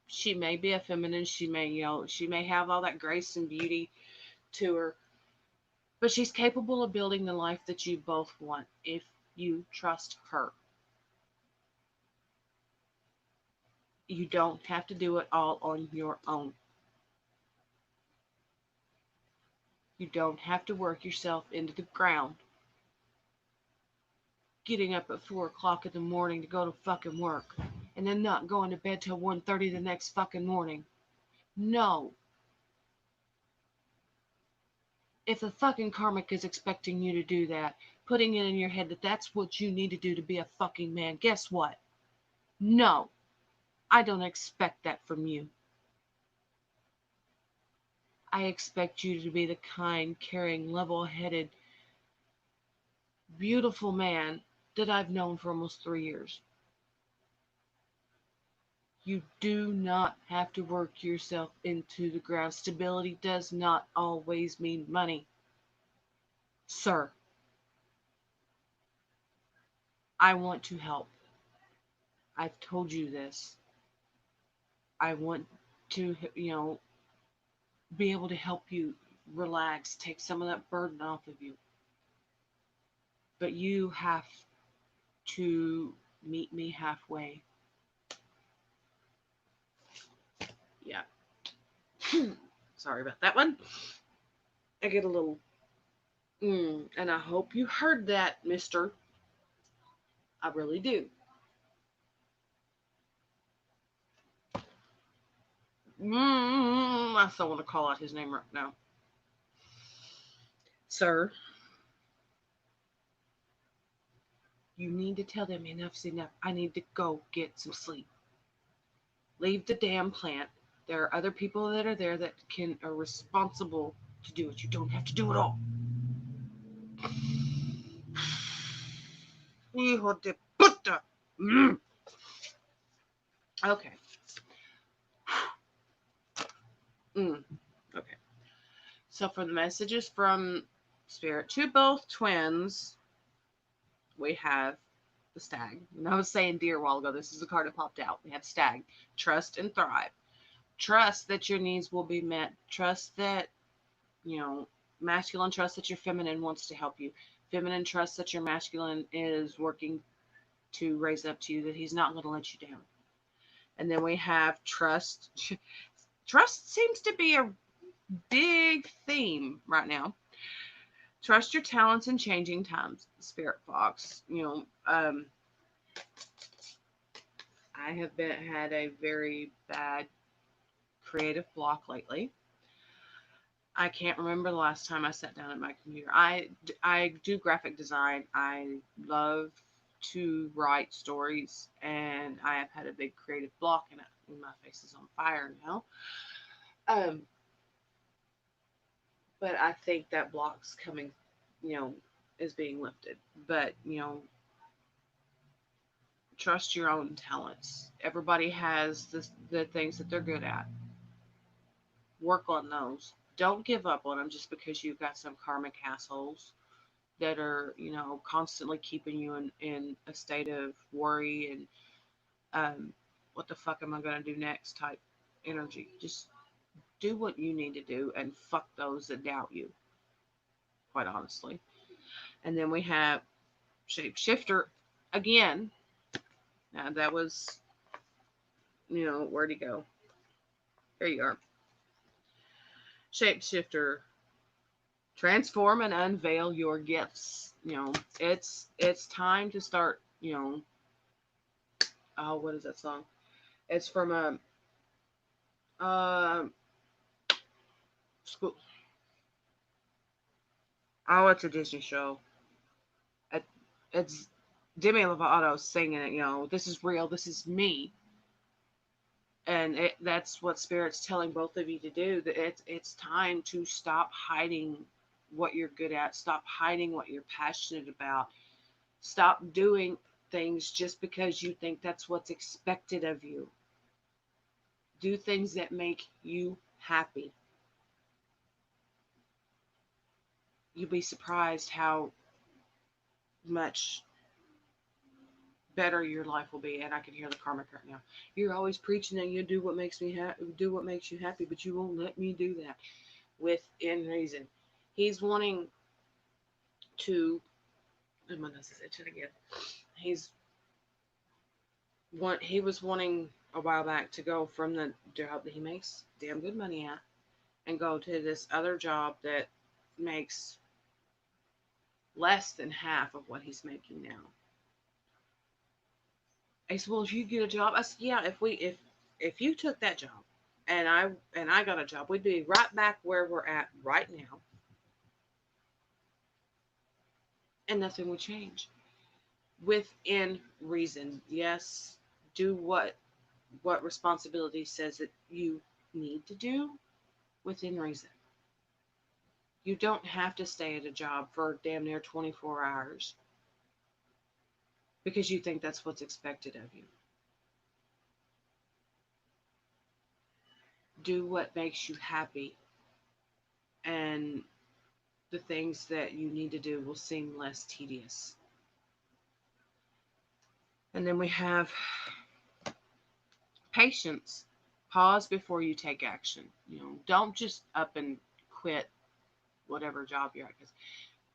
A: she may be a feminine. She may have all that grace and beauty to her, but she's capable of building the life that you both want if you trust her. You don't have to do it all on your own. You don't have to work yourself into the ground. Getting up at 4 o'clock in the morning to go to fucking work and then not going to bed till 1:30 the next fucking morning. No. If the fucking karmic is expecting you to do that, putting it in your head that that's what you need to do to be a fucking man, guess what? No. I don't expect that from you. I expect you to be the kind, caring, level-headed, beautiful man that I've known for almost 3 years. You do not have to work yourself into the ground. Stability does not always mean money. Sir, I want to help. I've told you this. I want to, be able to help you relax, take some of that burden off of you. But you have to meet me halfway. Yeah. Sorry about that one. I get a little, and I hope you heard that, mister. I really do. I still want to call out his name right now. Sir, you need to tell them enough's enough. I need to go get some sleep. Leave the damn plant. There are other people that are there that are responsible to do it. You don't have to do it all. Hijo de puta. Okay. Okay. So for the messages from Spirit to both twins, we have the Stag. And I was saying deer a while ago. This is a card that popped out. We have Stag. Trust and thrive. Trust that your needs will be met. Trust that, masculine trust that your feminine wants to help you. Feminine trust that your masculine is working to raise up to you, that he's not going to let you down. And then we have trust. Trust seems to be a big theme right now. Trust your talents in changing times, Spirit Fox. I have had a very bad creative block lately. I can't remember the last time I sat down at my computer. I do graphic design. I love to write stories, and I have had a big creative block, and my face is on fire now. But I think that block's coming, is being lifted. But, trust your own talents. Everybody has the things that they're good at. Work on those. Don't give up on them just because you've got some karmic assholes that are, constantly keeping you in a state of worry and what the fuck am I going to do next type energy. Just do what you need to do and fuck those that doubt you, quite honestly. And then we have Shapeshifter. again, now that was, where'd he go? There you are. Shapeshifter, transform and unveil your gifts. It's time to start. Oh, what is that song? It's from a school. Oh, it's a Disney show. It, it's Demi Lovato singing it. This is real. This is me. And that's what Spirit's telling both of you to do. That it's time to stop hiding what you're good at. Stop hiding what you're passionate about. Stop doing things just because you think that's what's expected of you. Do things that make you happy. You'll be surprised how much better your life will be. And I can hear the karmic right now. You're always preaching that you do what makes me do what makes you happy, but you won't let me do that within reason. He's wanting to. My nose is itching again. He was wanting a while back to go from the job that he makes damn good money at and go to this other job that makes less than half of what he's making now. I said, well, if you get a job, I said, yeah, if you took that job and I got a job, we'd be right back where we're at right now, and nothing would change. Within reason, yes, do what responsibility says that you need to do within reason. You don't have to stay at a job for damn near 24 hours because you think that's what's expected of you. Do what makes you happy, and the things that you need to do will seem less tedious. And then we have patience. Pause before you take action. Don't just up and quit whatever job you're at. Because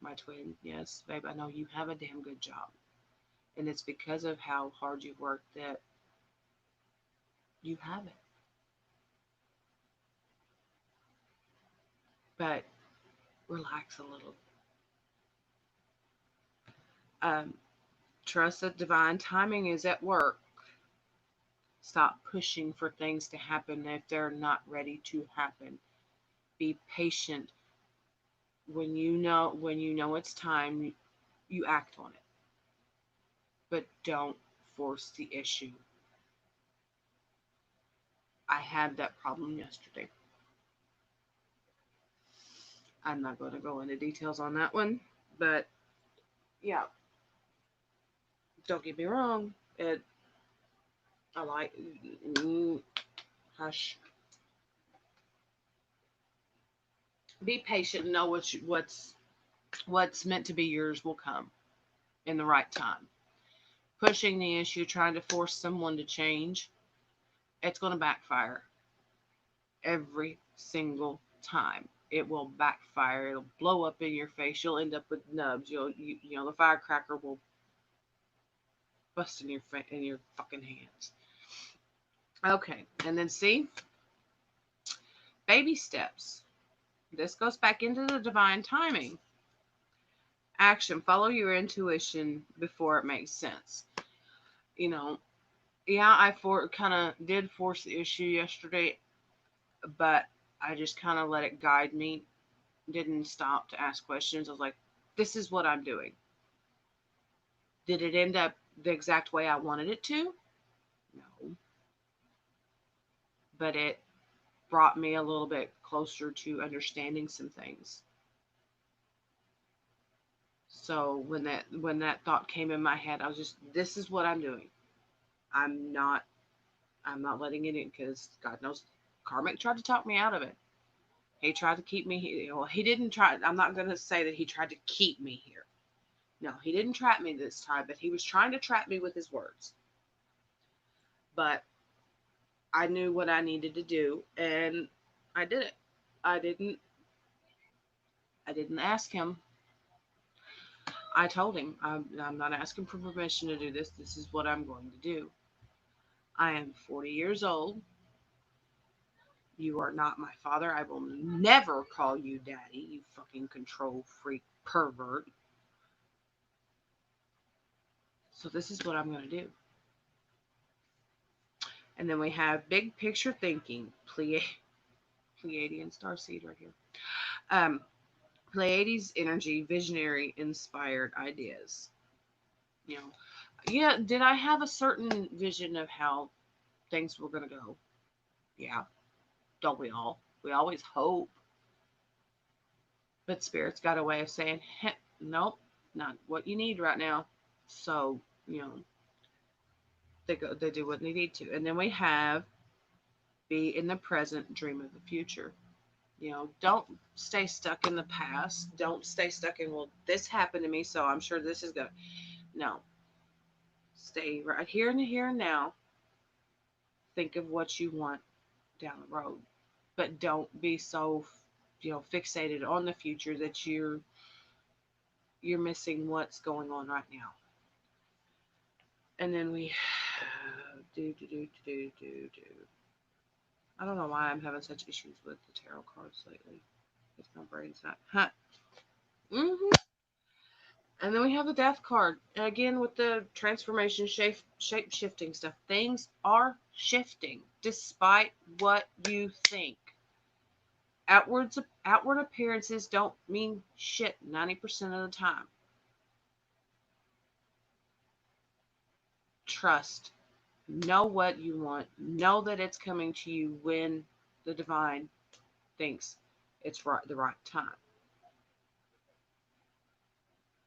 A: my twin, yes, babe, I know you have a damn good job. And it's because of how hard you've worked that you have it. But relax a little. Um, Trust that divine timing is at work. Stop pushing for things to happen if they're not ready to happen. Be patient. When you know it's time, you act on it. But don't force the issue. I had that problem yesterday. I'm not going to go into details on that one, but yeah, don't get me wrong. I like hush. Be patient. And know what's meant to be yours will come in the right time. Pushing the issue, trying to force someone to change, it's going to backfire every single time. It will backfire. It'll blow up in your face. You'll end up with nubs. The firecracker will bust in your fucking hands. Okay, and then see, baby steps. This goes back into the divine timing. Action. Follow your intuition before it makes sense. You know, yeah, I kind of did force the issue yesterday, but I just kind of let it guide me. Didn't stop to ask questions. I was like, this is what I'm doing. Did it end up the exact way I wanted it to? No. But it brought me a little bit closer to understanding some things. So when that thought came in my head, I was just, this is what I'm doing. I'm not I'm not letting it in because God knows Karmic tried to talk me out of it. He tried to keep me here. Well, he didn't try. I'm not going to say that he tried to keep me here. No, he didn't trap me this time, but he was trying to trap me with his words. But I knew what I needed to do, and I did it. I didn't. I didn't ask him. I told him, I'm not asking for permission to do this. This is what I'm going to do. I am 40 years old. You are not my father. I will never call you daddy, you fucking control freak pervert. So this is what I'm going to do. And then we have big picture thinking, Pleiadian starseed right here. Um, Pleiades energy, visionary, inspired ideas. You know, yeah. Did I have a certain vision of how things were going to go? Yeah. Don't we all? We always hope. But spirit's got a way of saying, hey, nope, not what you need right now. So, you know, they do what they need to. And then we have be in the present, dream of the future. You know, don't stay stuck in the past. Don't stay stuck in, well, this happened to me, so I'm sure this is going to. No. Stay right here in the here and now. Think of what you want down the road. But don't be so, fixated on the future that you're missing what's going on right now. And then we do. I don't know why I'm having such issues with the tarot cards lately. Because my brain's not. Huh. hmm And then we have the death card. Again, with the transformation, shape shifting stuff. Things are shifting despite what you think. Outward appearances don't mean shit 90% of the time. Trust. Know what you want. Know that it's coming to you when the divine thinks it's right the right time.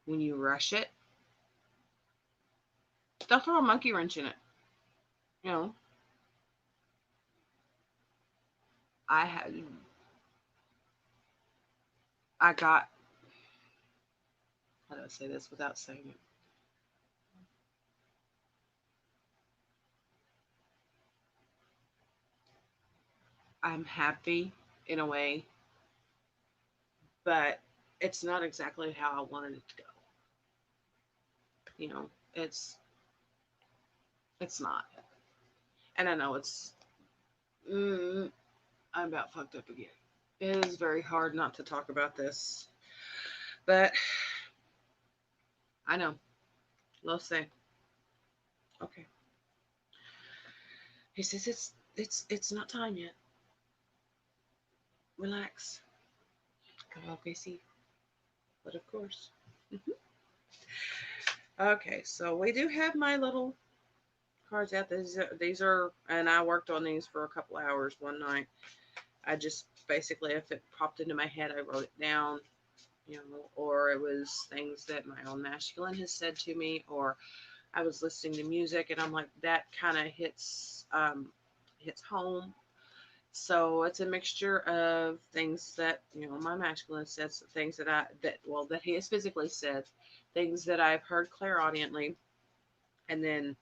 A: When you rush it, they'll throw a monkey wrench in it. You know, I had I got how do I say this without saying it? I'm happy in a way, but it's not exactly how I wanted it to go. You know, it's not. And I know mm, I'm about fucked up again. It is very hard not to talk about this, but I know. Let's say, okay. He says it's not time yet. Relax. Come on, Casey. But of course. Okay, so we do have my little cards out. These are, and I worked on these for a couple hours one night. I just basically, if it popped into my head, I wrote it down, or it was things that my own masculine has said to me, or I was listening to music and I'm like, that kind of hits home. So it's a mixture of things that my masculine says, things that he has physically said, things that I've heard clairaudiently, and then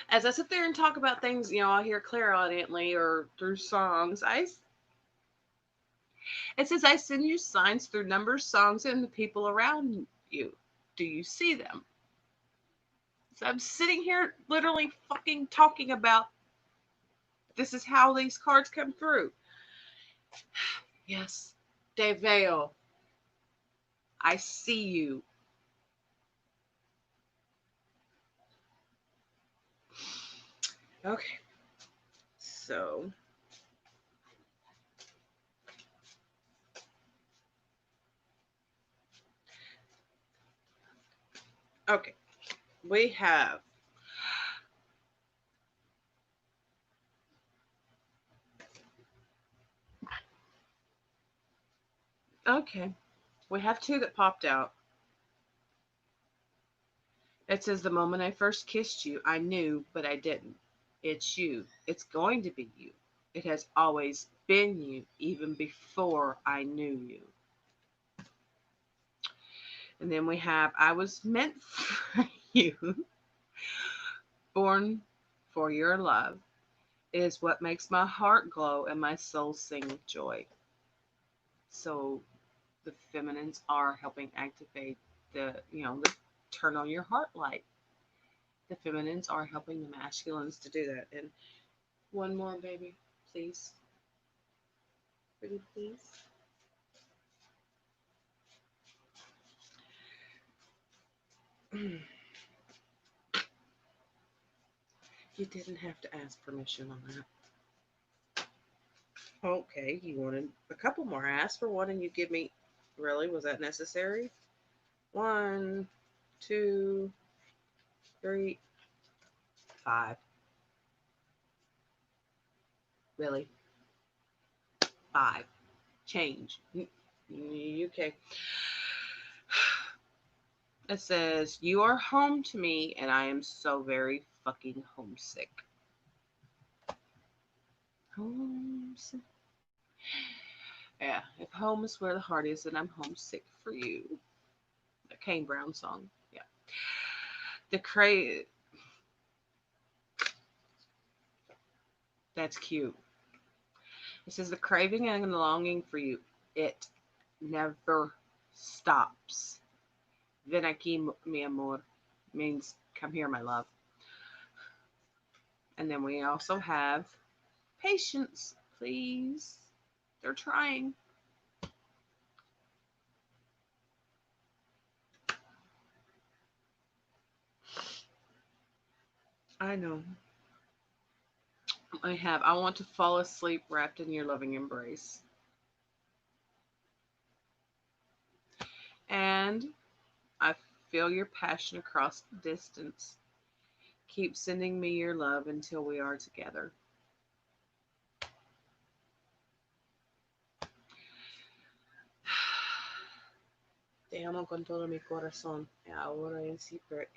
A: as I sit there and talk about things, I hear clairaudiently or through songs. It says I send you signs through numbers, songs, and the people around you. Do you see them? So I'm sitting here literally fucking talking about this is how these cards come through. Yes, Deveo, I see you. Okay, so okay, we have okay, we have two that popped out. It says the moment I first kissed you, I knew, but I didn't. It's you. It's going to be you. It has always been you, even before I knew you. And then we have I was meant for you, born for your love. It is what makes my heart glow and my soul sing with joy. So The feminines are helping activate the turn on your heart light. The feminines are helping the masculines to do that. And one more, baby, please. Pretty please. You didn't have to ask permission on that. Okay, you wanted a couple more. I asked for one and you give me. Really? Was that necessary? One, two, three, five. Really? Five. Change. Okay. It says, "You are home to me, and I am so very fucking homesick." Homesick. Yeah, if home is where the heart is, then I'm homesick for you. The Kane Brown song. Yeah. The That's cute. It says, "The craving and the longing for you, it never stops." Ven aquí, mi amor, means come here, my love. And then we also have patience, please. They're trying. I know. I want to fall asleep wrapped in your loving embrace. And I feel your passion across the distance. Keep sending me your love until we are together. Te amo con todo mi corazón. Ahora en siempre.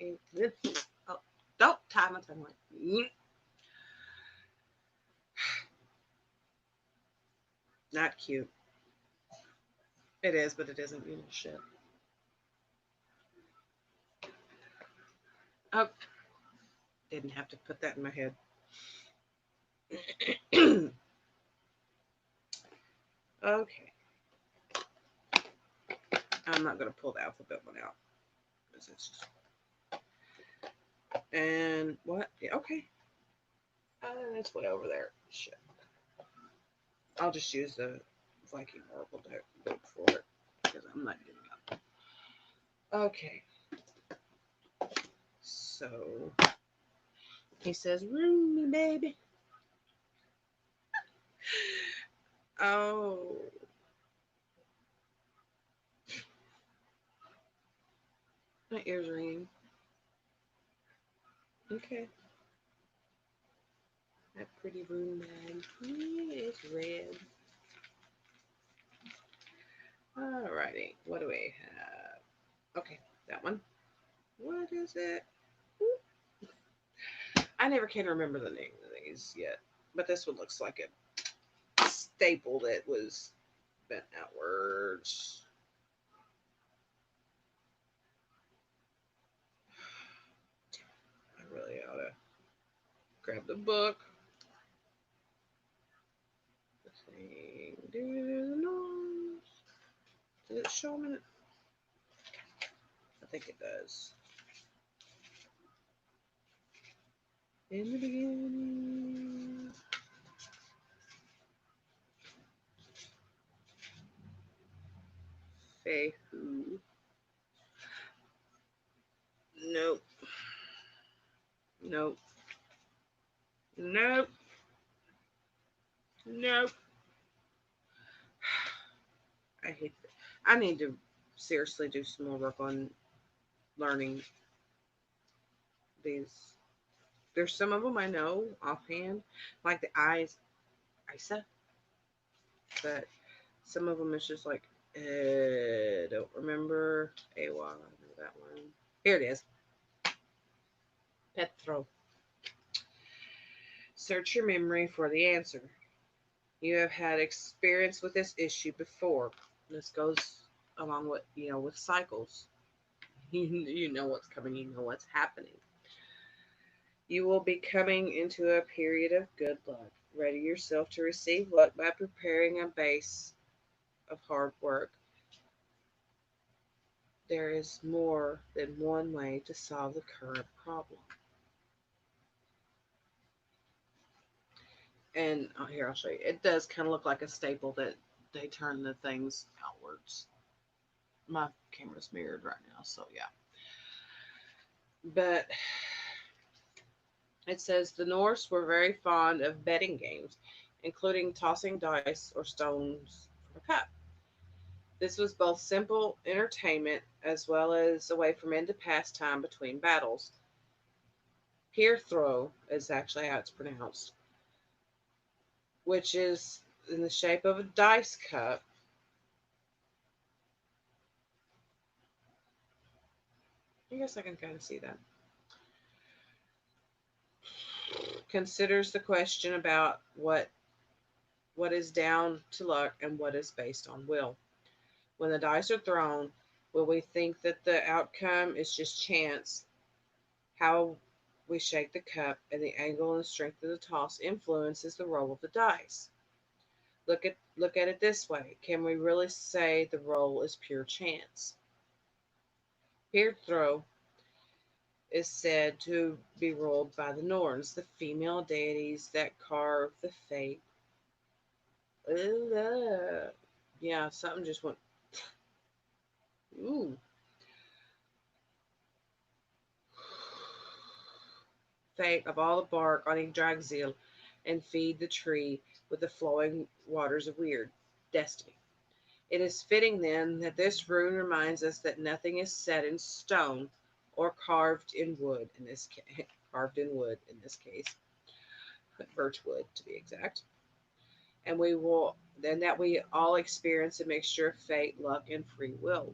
A: Oh, don't tie my tongue like. Not cute. It is, but it isn't. Shit. Oh, didn't have to put that in my head. Okay. I'm not going to pull the alphabet one out. Because it's just. And what? Yeah, okay. It's way over there. Shit. I'll just use the Viking Oracle deck for it. Because I'm not giving up. Okay. So. He says, "Room me, baby." Oh. My ears ringing. Okay. That pretty room bag. It's red. Alrighty. What do we have? Okay, that one. What is it? I never can remember the name of these yet. But this one looks like a staple that was bent outwards. I really ought to grab the book. The thing. Do the nose. Does it show them in it? I think it does. In the beginning. Fehu. Nope. Nope. Nope. Nope. I hate that. I need to seriously do some more work on learning these. There's some of them I know offhand, like the eyes, Isa, but some of them is just like, don't remember. Awa, that one. Here it is. Petro. Search your memory for the answer. You have had experience with this issue before. This goes along with with cycles. You know what's coming. You know what's happening. You will be coming into a period of good luck. Ready yourself to receive luck by preparing a base of hard work. there is more than one way to solve the current problem. And here, I'll show you. It does kind of look like a staple that they turn the things outwards. My camera's mirrored right now, so yeah. But it says the Norse were very fond of betting games, including tossing dice or stones from a cup. This was both simple entertainment as well as a way for men to pass time between battles. Peer throw is actually how it's pronounced, which is in the shape of a dice cup. I guess I can kind of see that. Considers the question about what is down to luck and what is based on will. When the dice are thrown, will we think that the outcome is just chance? How we shake the cup and the angle and strength of the toss influences the roll of the dice. Look at it this way. Can we really say the roll is pure chance? Peer throw is said to be ruled by the Norns, the female deities that carve the fate. Yeah, something just went. Ooh. Fate of all the bark on Yggdrasil and feed the tree with the flowing waters of weird destiny. It is fitting then that this rune reminds us that nothing is set in stone or carved in wood in this carved in wood in this case, birch wood to be exact. And we will then that we all experience a mixture of fate, luck, and free will.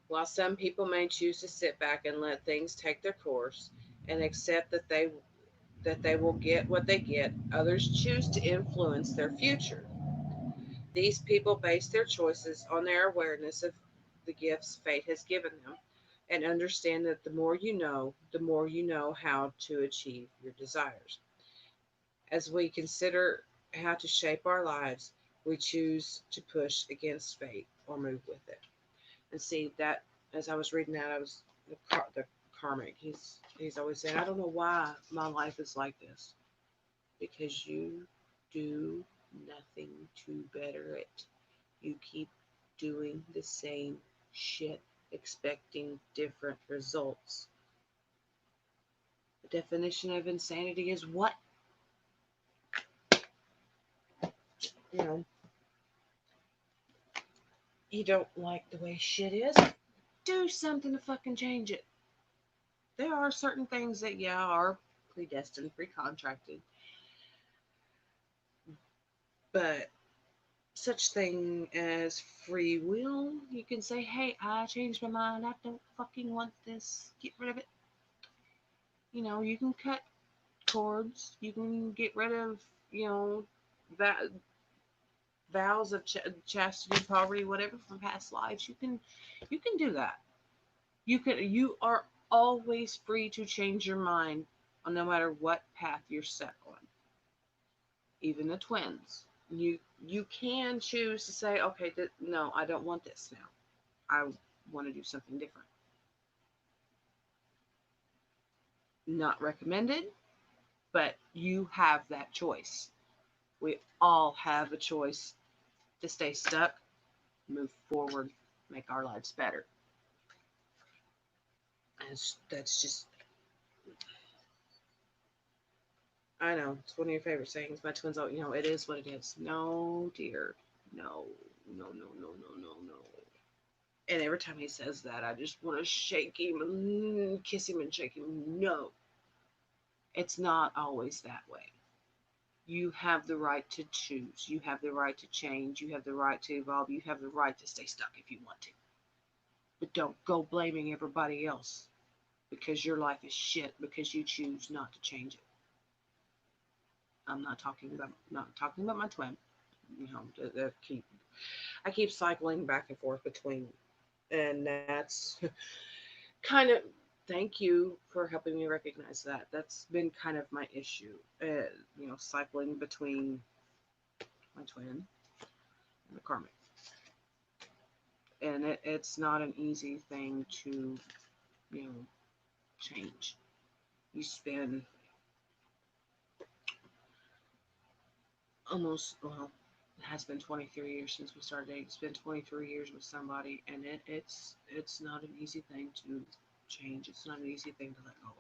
A: While some people may choose to sit back and let things take their course and accept that they will get what they get, others choose to influence their future. These people base their choices on their awareness of the gifts fate has given them and understand that the more you know how to achieve your desires. As we consider how to shape our lives, we choose to push against fate or move with it. And see that as I was reading that, I was the karmic. He's always saying, I don't know why my life is like this because you do nothing to better it. You keep doing the same shit, expecting different results. The definition of insanity is what? You know, you don't like the way shit is. Do something to fucking change it. There are certain things that, yeah, are predestined, pre-contracted, but such thing as free will, you can say, hey, I changed my mind. I don't fucking want this. Get rid of it. You know, you can cut cords. You can get rid of, you know, that vows of chastity, poverty, whatever from past lives. You can do that. You are always free to change your mind on no matter what path you're set on. Even the twins. You can choose to say, okay, no, I don't want this now. I want to do something different. Not recommended, but you have that choice. We all have a choice to stay stuck, move forward, make our lives better. And that's just, I know, it's one of your favorite sayings. My twins, it is what it is. No, dear. No, no, no, no, no, no, no. And every time he says that, I just want to shake him and kiss him and shake him. No, it's not always that way. You have the right to choose. You have the right to change. You have the right to evolve. You have the right to stay stuck if you want to. But don't go blaming everybody else because your life is shit because you choose not to change it. I'm not talking about my twin. I keep cycling back and forth between, and that's kind of, thank you for helping me recognize that. That's been kind of my issue. Cycling between my twin and the karmic. And it's not an easy thing to, you know, change. You spend almost, well, it has been 23 years since we started dating. It's been 23 years with somebody, and it's not an easy thing to change. It's not an easy thing to let go of.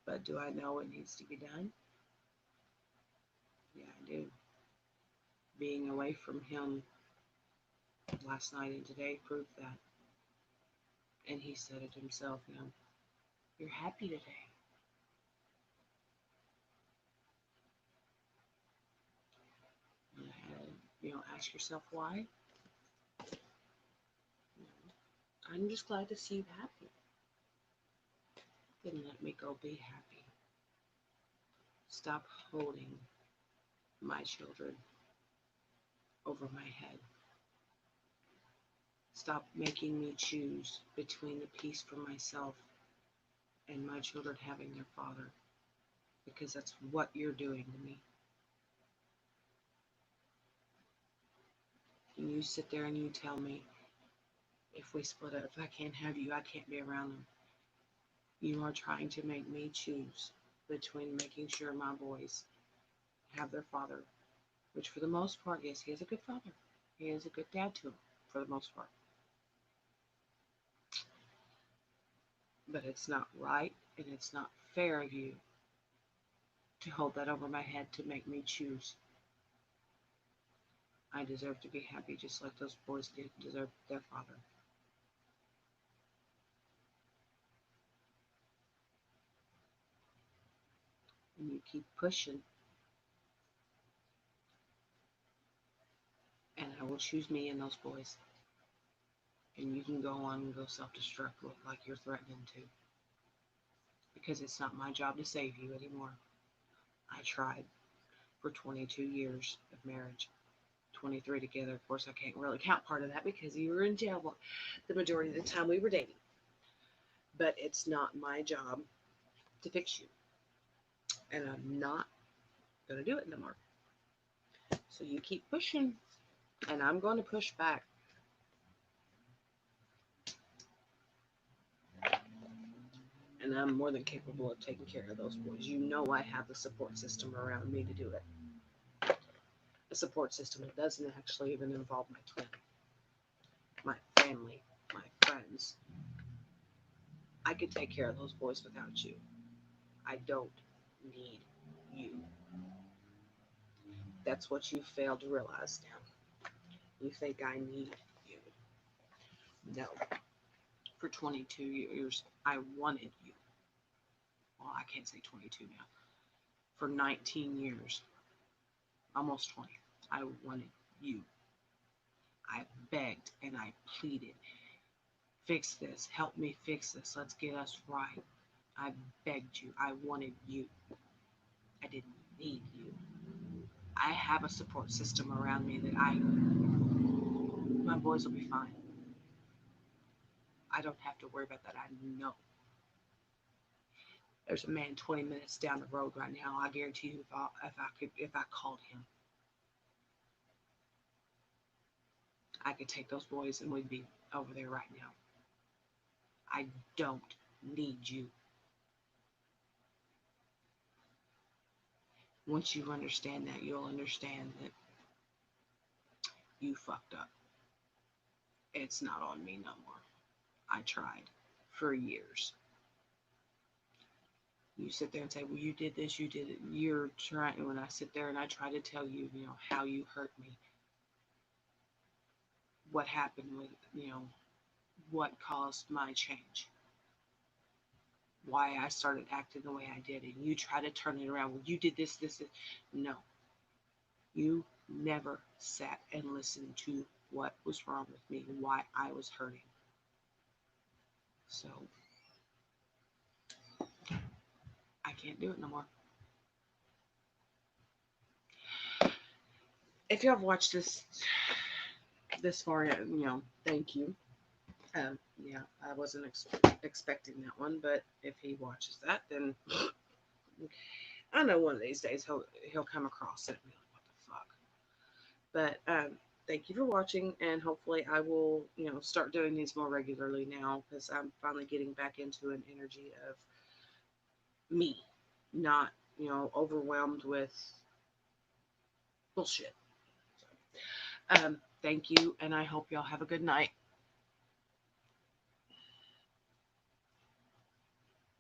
A: But do I know it needs to be done? Yeah, I do. Being away from him last night and today proved that. And he said it himself, you're happy today. And, ask yourself why. You I'm just glad to see you happy. Then let me go be happy. Stop holding my children over my head. Stop making me choose between the peace for myself and my children having their father, because that's what you're doing to me. And you sit there and you tell me, if we split up, if I can't have you, I can't be around them. You are trying to make me choose between making sure my boys have their father, which for the most part, yes, he is a good father. He is a good dad to them, for the most part. But it's not right and it's not fair of you to hold that over my head to make me choose. I deserve to be happy just like those boys did deserve their father. And you keep pushing, and I will choose me and those boys. And you can go on and go self-destruct like you're threatening to, because it's not my job to save you anymore. I tried for 22 years of marriage, 23 together. Of course, I can't really count part of that because you were in jail the majority of the time we were dating. But it's not my job to fix you, and I'm not going to do it no more. So you keep pushing, and I'm going to push back. And I'm more than capable of taking care of those boys. I have the support system around me to do it. A support system that doesn't actually even involve my twin, my family, my friends. I could take care of those boys without you. I don't need you. That's what you fail to realize now. You think I need you. No. For 22 years, I wanted you. Well, I can't say 22 now. For 19 years, almost 20, I wanted you. I begged and I pleaded. Fix this. Help me fix this. Let's get us right. I begged you. I wanted you. I didn't need you. I have a support system around me that my boys will be fine. I don't have to worry about that. I know. There's a man 20 minutes down the road right now. I guarantee you, if I called him, I could take those boys and we'd be over there right now. I don't need you. Once you understand that, you'll understand that you fucked up. It's not on me no more. I tried for years. You sit there and say, well, you did this, you did it. You're trying, when I sit there and I try to tell you, how you hurt me, what happened with, what caused my change, why I started acting the way I did, and you try to turn it around. Well, you did this. No, you never sat and listened to what was wrong with me, why I was hurting. So I can't do it no more. If you have watched this far, thank you. Yeah, I wasn't expecting that one, but if he watches that, then I know one of these days he'll come across it and be like, what the fuck? But thank you for watching, and hopefully I will, start doing these more regularly now because I'm finally getting back into an energy of me, not, overwhelmed with bullshit. So, thank you, and I hope y'all have a good night.